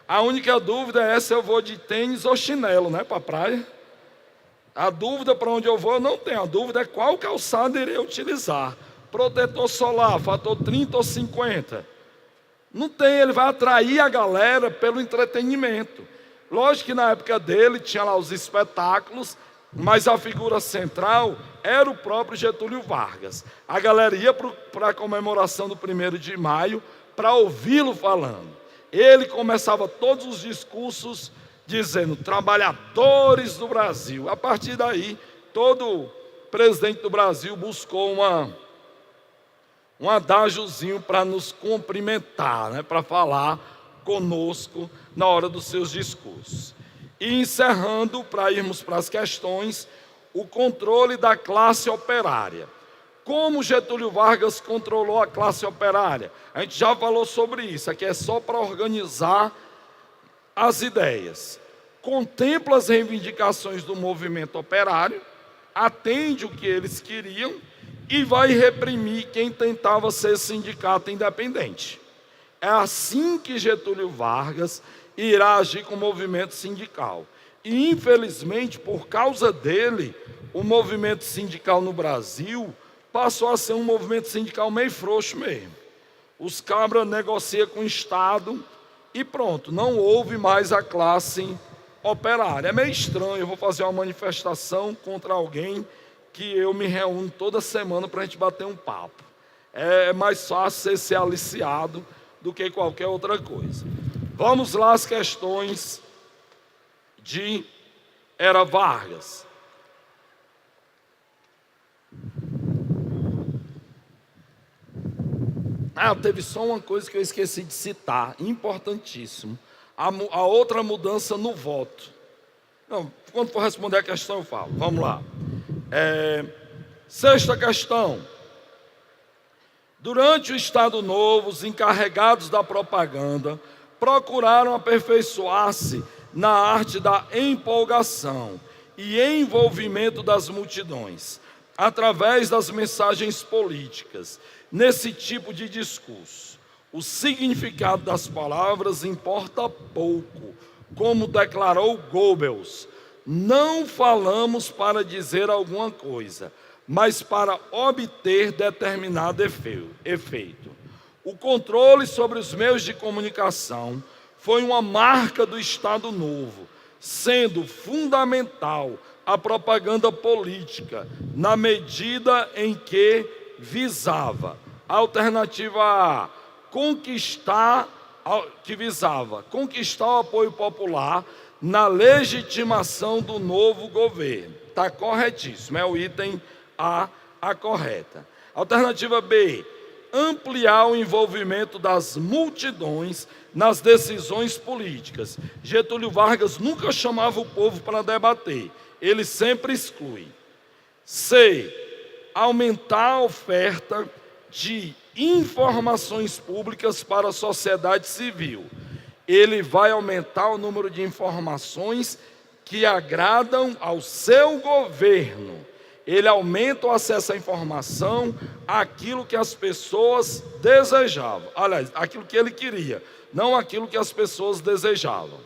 Speaker 1: A única dúvida é se eu vou de tênis ou chinelo, né, para a praia. A dúvida para onde eu vou eu não tenho, a dúvida é qual calçado irei utilizar. Protetor solar, fator 30 ou 50. Não tem, ele vai atrair a galera pelo entretenimento. Lógico que na época dele tinha lá os espetáculos, mas a figura central era o próprio Getúlio Vargas. A galera ia para a comemoração do 1º de maio para ouvi-lo falando. Ele começava todos os discursos dizendo, trabalhadores do Brasil. A partir daí, todo presidente do Brasil buscou um adágiozinho para nos cumprimentar, né, para falar conosco na hora dos seus discursos. E encerrando, para irmos para as questões, o controle da classe operária. Como Getúlio Vargas controlou a classe operária? A gente já falou sobre isso, aqui é só para organizar as ideias. Contempla as reivindicações do movimento operário, atende o que eles queriam e vai reprimir quem tentava ser sindicato independente. É assim que Getúlio Vargas irá agir com o movimento sindical. E, infelizmente, por causa dele, o movimento sindical no Brasil passou a ser um movimento sindical meio frouxo mesmo. Os cabras negociam com o Estado e pronto, não houve mais a classe operária. É meio estranho, eu vou fazer uma manifestação contra alguém que eu me reúno toda semana para a gente bater um papo. É mais fácil ser aliciado do que qualquer outra coisa. Vamos lá às questões de Era Vargas. Teve só uma coisa que eu esqueci de citar, importantíssimo. A outra mudança no voto. Não, quando for responder a questão eu falo. Vamos lá. Sexta questão. Durante o Estado Novo, os encarregados da propaganda procuraram aperfeiçoar-se na arte da empolgação e envolvimento das multidões, através das mensagens políticas. Nesse tipo de discurso, o significado das palavras importa pouco, como declarou Goebbels. Não falamos para dizer alguma coisa, mas para obter determinado efeito. O controle sobre os meios de comunicação foi uma marca do Estado Novo, sendo fundamental a propaganda política, na medida em que visava alternativa A, conquistar o apoio popular na legitimação do novo governo. Está corretíssimo, é o item A correta. Alternativa B, ampliar o envolvimento das multidões nas decisões políticas. Getúlio Vargas nunca chamava o povo para debater, ele sempre exclui. C, aumentar a oferta de informações públicas para a sociedade civil. Ele vai aumentar o número de informações que agradam ao seu governo. Ele aumenta o acesso à informação, aquilo que as pessoas desejavam. Aliás, aquilo que ele queria, não aquilo que as pessoas desejavam.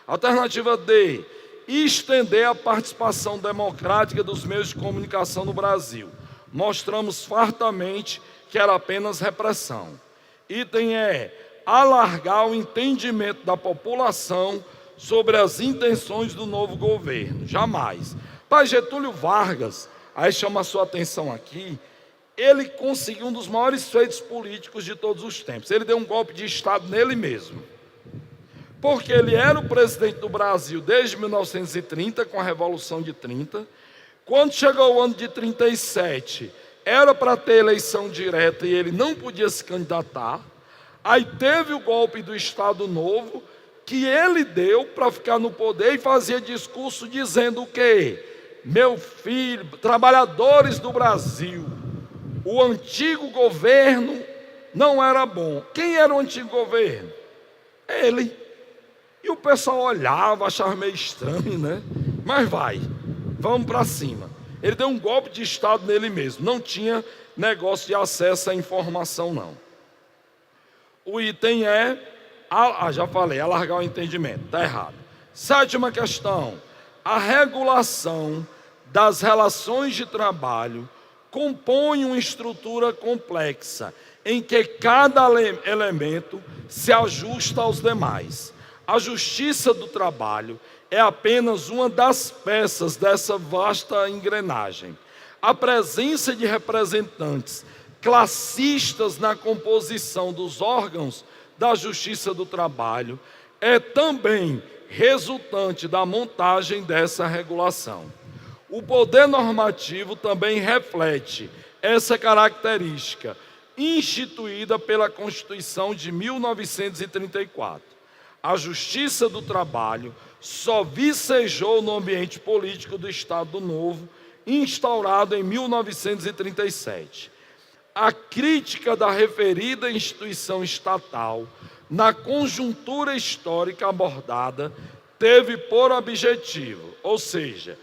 Speaker 1: Alternativa D, estender a participação democrática dos meios de comunicação no Brasil. Mostramos fartamente que era apenas repressão. Item E, alargar o entendimento da população sobre as intenções do novo governo. Jamais. Pai Getúlio Vargas, aí chama a sua atenção aqui, ele conseguiu um dos maiores feitos políticos de todos os tempos. Ele deu um golpe de Estado nele mesmo. Porque ele era o presidente do Brasil desde 1930, com a Revolução de 30. Quando chegou o ano de 37, era para ter eleição direta e ele não podia se candidatar. Aí teve o golpe do Estado Novo, que ele deu para ficar no poder e fazia discurso dizendo o quê? Meu filho, trabalhadores do Brasil, o antigo governo não era bom. Quem era o antigo governo? Ele. E o pessoal olhava, achava meio estranho, né? Mas vamos para cima. Ele deu um golpe de Estado nele mesmo. Não tinha negócio de acesso à informação, não. O item é, já falei, alargar o entendimento. Está errado. Sétima questão. A regulação das relações de trabalho compõe uma estrutura complexa, em que cada elemento se ajusta aos demais. A justiça do trabalho é apenas uma das peças dessa vasta engrenagem. A presença de representantes classistas na composição dos órgãos da justiça do trabalho é também resultante da montagem dessa regulação. O poder normativo também reflete essa característica, instituída pela Constituição de 1934. A justiça do trabalho só vicejou no ambiente político do Estado Novo, instaurado em 1937. A crítica da referida instituição estatal, na conjuntura histórica abordada, teve por objetivo, ou seja,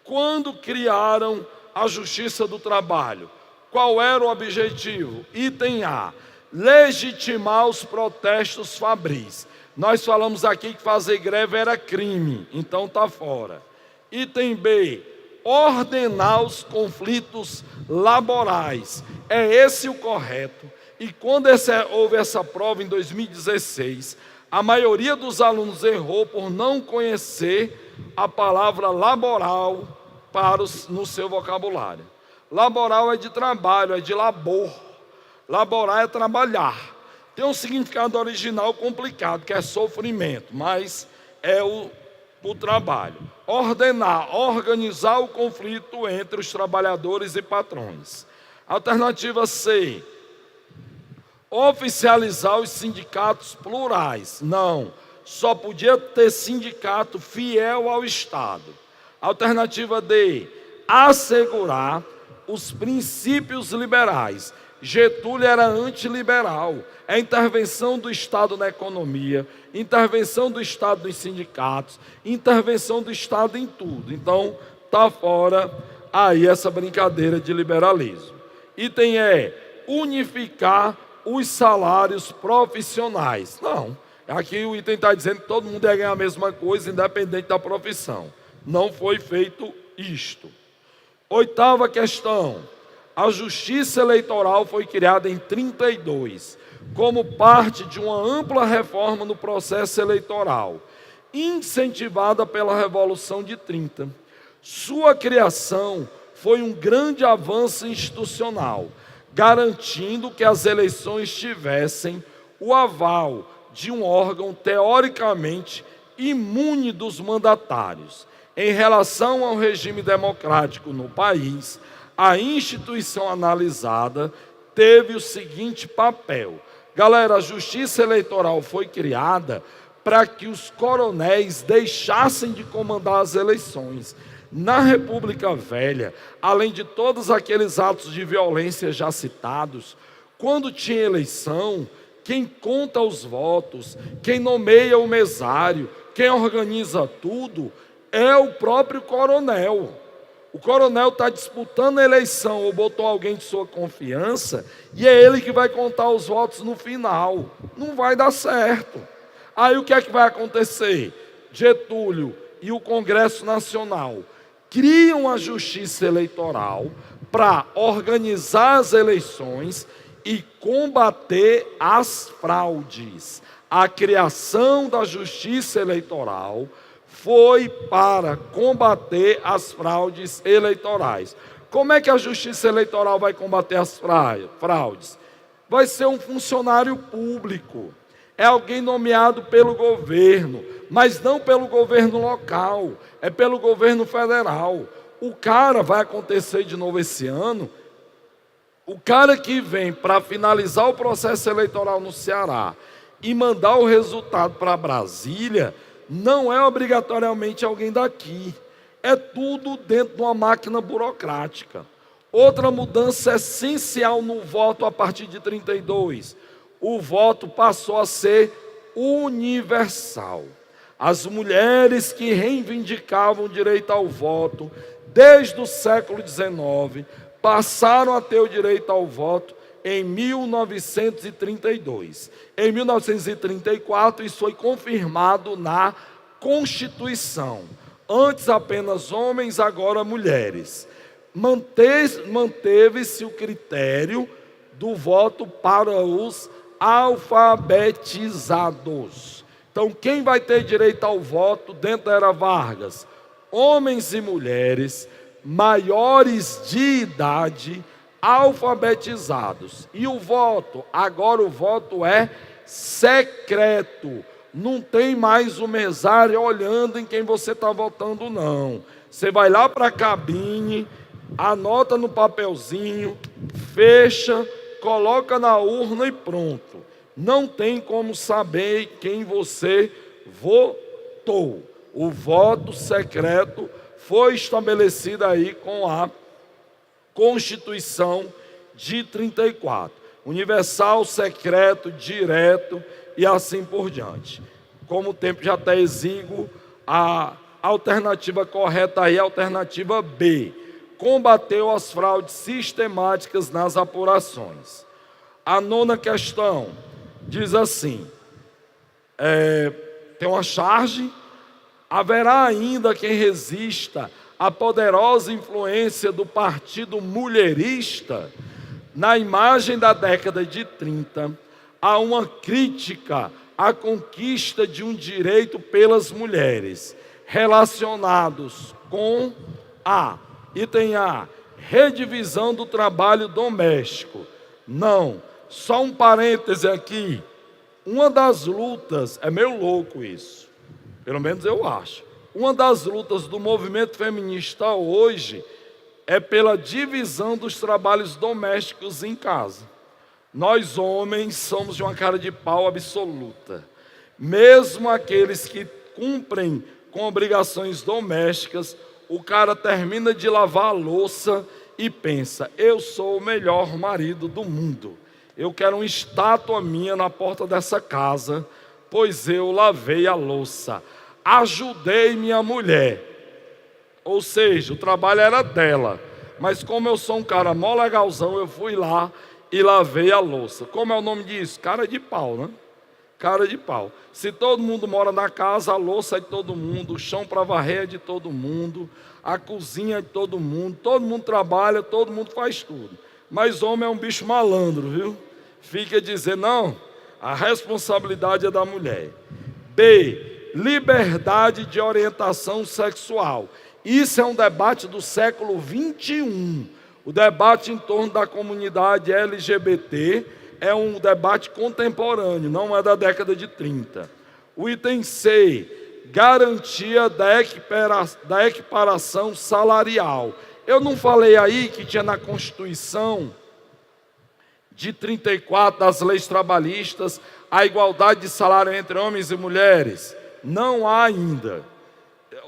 Speaker 1: quando criaram a Justiça do Trabalho, Qual era o objetivo? Item A, legitimar os protestos fabris. Nós falamos aqui que fazer greve era crime, então está fora. Item B, ordenar os conflitos laborais. É esse o correto. E quando houve essa prova em 2016, a maioria dos alunos errou por não conhecer a palavra laboral no seu vocabulário. Laboral é de trabalho, é de labor. Laborar é trabalhar. Tem um significado original complicado, que é sofrimento, mas é o trabalho. Ordenar, organizar o conflito entre os trabalhadores e patrões. Alternativa C, oficializar os sindicatos plurais. Não, só podia ter sindicato fiel ao Estado. Alternativa D, assegurar os princípios liberais. Getúlio era antiliberal. É intervenção do Estado na economia, intervenção do Estado nos sindicatos, intervenção do Estado em tudo. Então, está fora aí essa brincadeira de liberalismo. Item E, unificar os salários profissionais. Não, aqui o item está dizendo que todo mundo ia ganhar a mesma coisa, independente da profissão. Não foi feito isto. Oitava questão. A Justiça Eleitoral foi criada em 1932, como parte de uma ampla reforma no processo eleitoral, incentivada pela Revolução de 30. Sua criação foi um grande avanço institucional, garantindo que as eleições tivessem o aval de um órgão teoricamente imune dos mandatários. Em relação ao regime democrático no país, a instituição analisada teve o seguinte papel. Galera, a Justiça Eleitoral foi criada para que os coronéis deixassem de comandar as eleições. Na República Velha, além de todos aqueles atos de violência já citados, quando tinha eleição, quem conta os votos, quem nomeia o mesário, quem organiza tudo, é o próprio coronel. O coronel está disputando a eleição ou botou alguém de sua confiança e é ele que vai contar os votos no final. Não vai dar certo. Aí o que é que vai acontecer? Getúlio e o Congresso Nacional criam a Justiça Eleitoral para organizar as eleições e combater as fraudes. A criação da Justiça Eleitoral foi para combater as fraudes eleitorais. Como é que a Justiça Eleitoral vai combater as fraudes? Vai ser um funcionário público. É alguém nomeado pelo governo, mas não pelo governo local, é pelo governo federal. O cara, vai acontecer de novo esse ano, o cara que vem para finalizar o processo eleitoral no Ceará e mandar o resultado para Brasília, não é obrigatoriamente alguém daqui. É tudo dentro de uma máquina burocrática. Outra mudança essencial no voto a partir de 1932. O voto passou a ser universal. As mulheres que reivindicavam o direito ao voto desde o século XIX passaram a ter o direito ao voto em 1932. Em 1934, isso foi confirmado na Constituição. Antes apenas homens, agora mulheres. Manteve-se o critério do voto para os alfabetizados. Então, quem vai ter direito ao voto dentro da era Vargas? Homens e mulheres maiores de idade, alfabetizados. E o voto? Agora o voto é secreto. Não tem mais o mesário olhando em quem você está votando, não. Você vai lá para a cabine, anota no papelzinho, fecha, coloca na urna e pronto. Não tem como saber quem você votou. O voto secreto foi estabelecido aí com a Constituição de 34. Universal, secreto, direto e assim por diante. Como o tempo já está exíguo, a alternativa correta aí é a alternativa B. combateu as fraudes sistemáticas nas apurações. A 9ª questão diz assim, tem uma charge: haverá ainda quem resista à poderosa influência do partido mulherista. Na imagem da década de 30, há uma crítica à conquista de um direito pelas mulheres, relacionados com item A, redivisão do trabalho doméstico. Não, só um parêntese aqui. Uma das lutas, é meio louco isso, pelo menos eu acho. Uma das lutas do movimento feminista hoje é pela divisão dos trabalhos domésticos em casa. Nós homens somos de uma cara de pau absoluta. Mesmo aqueles que cumprem com obrigações domésticas, o cara termina de lavar a louça e pensa: eu sou o melhor marido do mundo. Eu quero uma estátua minha na porta dessa casa, pois eu lavei a louça, ajudei minha mulher. Ou seja, o trabalho era dela, mas como eu sou um cara mó legalzão, eu fui lá e lavei a louça. Como é o nome disso? Cara de pau, né? Cara de pau. Se todo mundo mora na casa, a louça é de todo mundo, o chão para varrer é de todo mundo, a cozinha é de todo mundo trabalha, todo mundo faz tudo. Mas homem é um bicho malandro, viu? Fica dizendo, não, a responsabilidade é da mulher. B, liberdade de orientação sexual. Isso é um debate do século XXI. O debate em torno da comunidade LGBT é um debate contemporâneo, não é da década de 30. O item C, garantia da equiparação salarial. Eu não falei aí que tinha na Constituição de 34 das leis trabalhistas a igualdade de salário entre homens e mulheres? Não há ainda.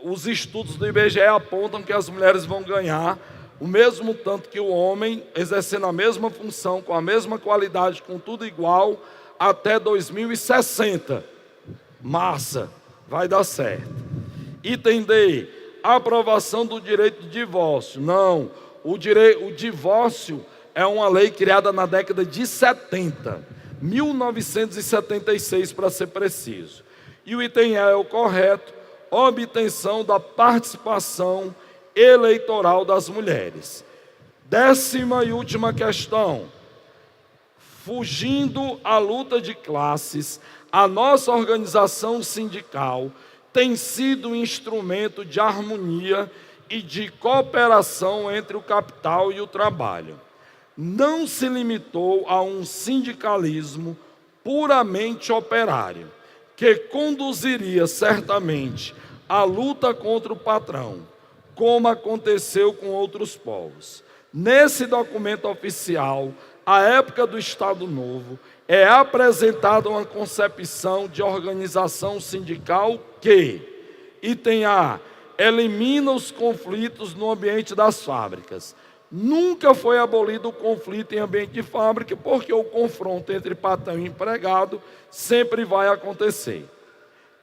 Speaker 1: Os estudos do IBGE apontam que as mulheres vão ganhar o mesmo tanto que o homem, exercendo a mesma função, com a mesma qualidade, com tudo igual, até 2060. Massa, vai dar certo. Item D, aprovação do direito de divórcio. Não, o divórcio é uma lei criada na década de 70, 1976 para ser preciso. E o item E é o correto: obtenção da participação eleitoral das mulheres. 10ª e última questão. Fugindo à luta de classes, a nossa organização sindical tem sido um instrumento de harmonia e de cooperação entre o capital e o trabalho. Não se limitou a um sindicalismo puramente operário, que conduziria certamente à luta contra o patrão, como aconteceu com outros povos. Nesse documento oficial, à época do Estado Novo, é apresentada uma concepção de organização sindical que, item A, elimina os conflitos no ambiente das fábricas. Nunca foi abolido o conflito em ambiente de fábrica, porque o confronto entre patrão e empregado sempre vai acontecer.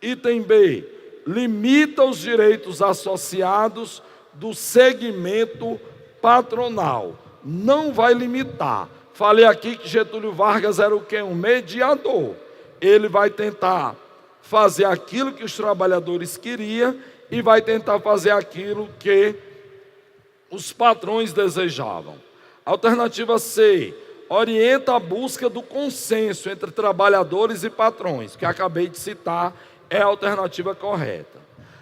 Speaker 1: Item B, limita os direitos associados do segmento patronal. Não vai limitar. Falei aqui que Getúlio Vargas era o quê? Um mediador. Ele vai tentar fazer aquilo que os trabalhadores queriam e vai tentar fazer aquilo que os patrões desejavam. Alternativa C, orienta a busca do consenso entre trabalhadores e patrões, que acabei de citar, é a alternativa correta.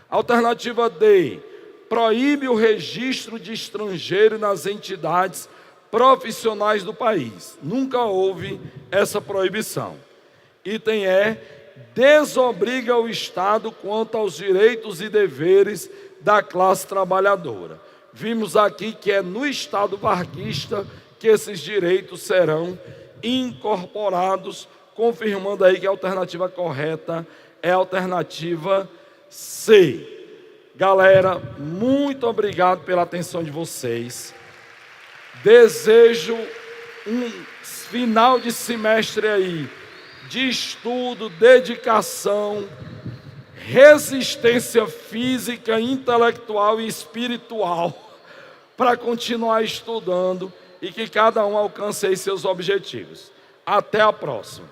Speaker 1: Alternativa D, proíbe o registro de estrangeiro nas entidades profissionais do país. Nunca houve essa proibição. Item E, desobriga o Estado quanto aos direitos e deveres da classe trabalhadora. Vimos aqui que é no Estado varguista que esses direitos serão incorporados, confirmando aí que a alternativa correta é a alternativa C. Galera, muito obrigado pela atenção de vocês. Desejo um final de semestre aí de estudo, dedicação, resistência física, intelectual e espiritual, para continuar estudando e que cada um alcance aí seus objetivos. Até a próxima.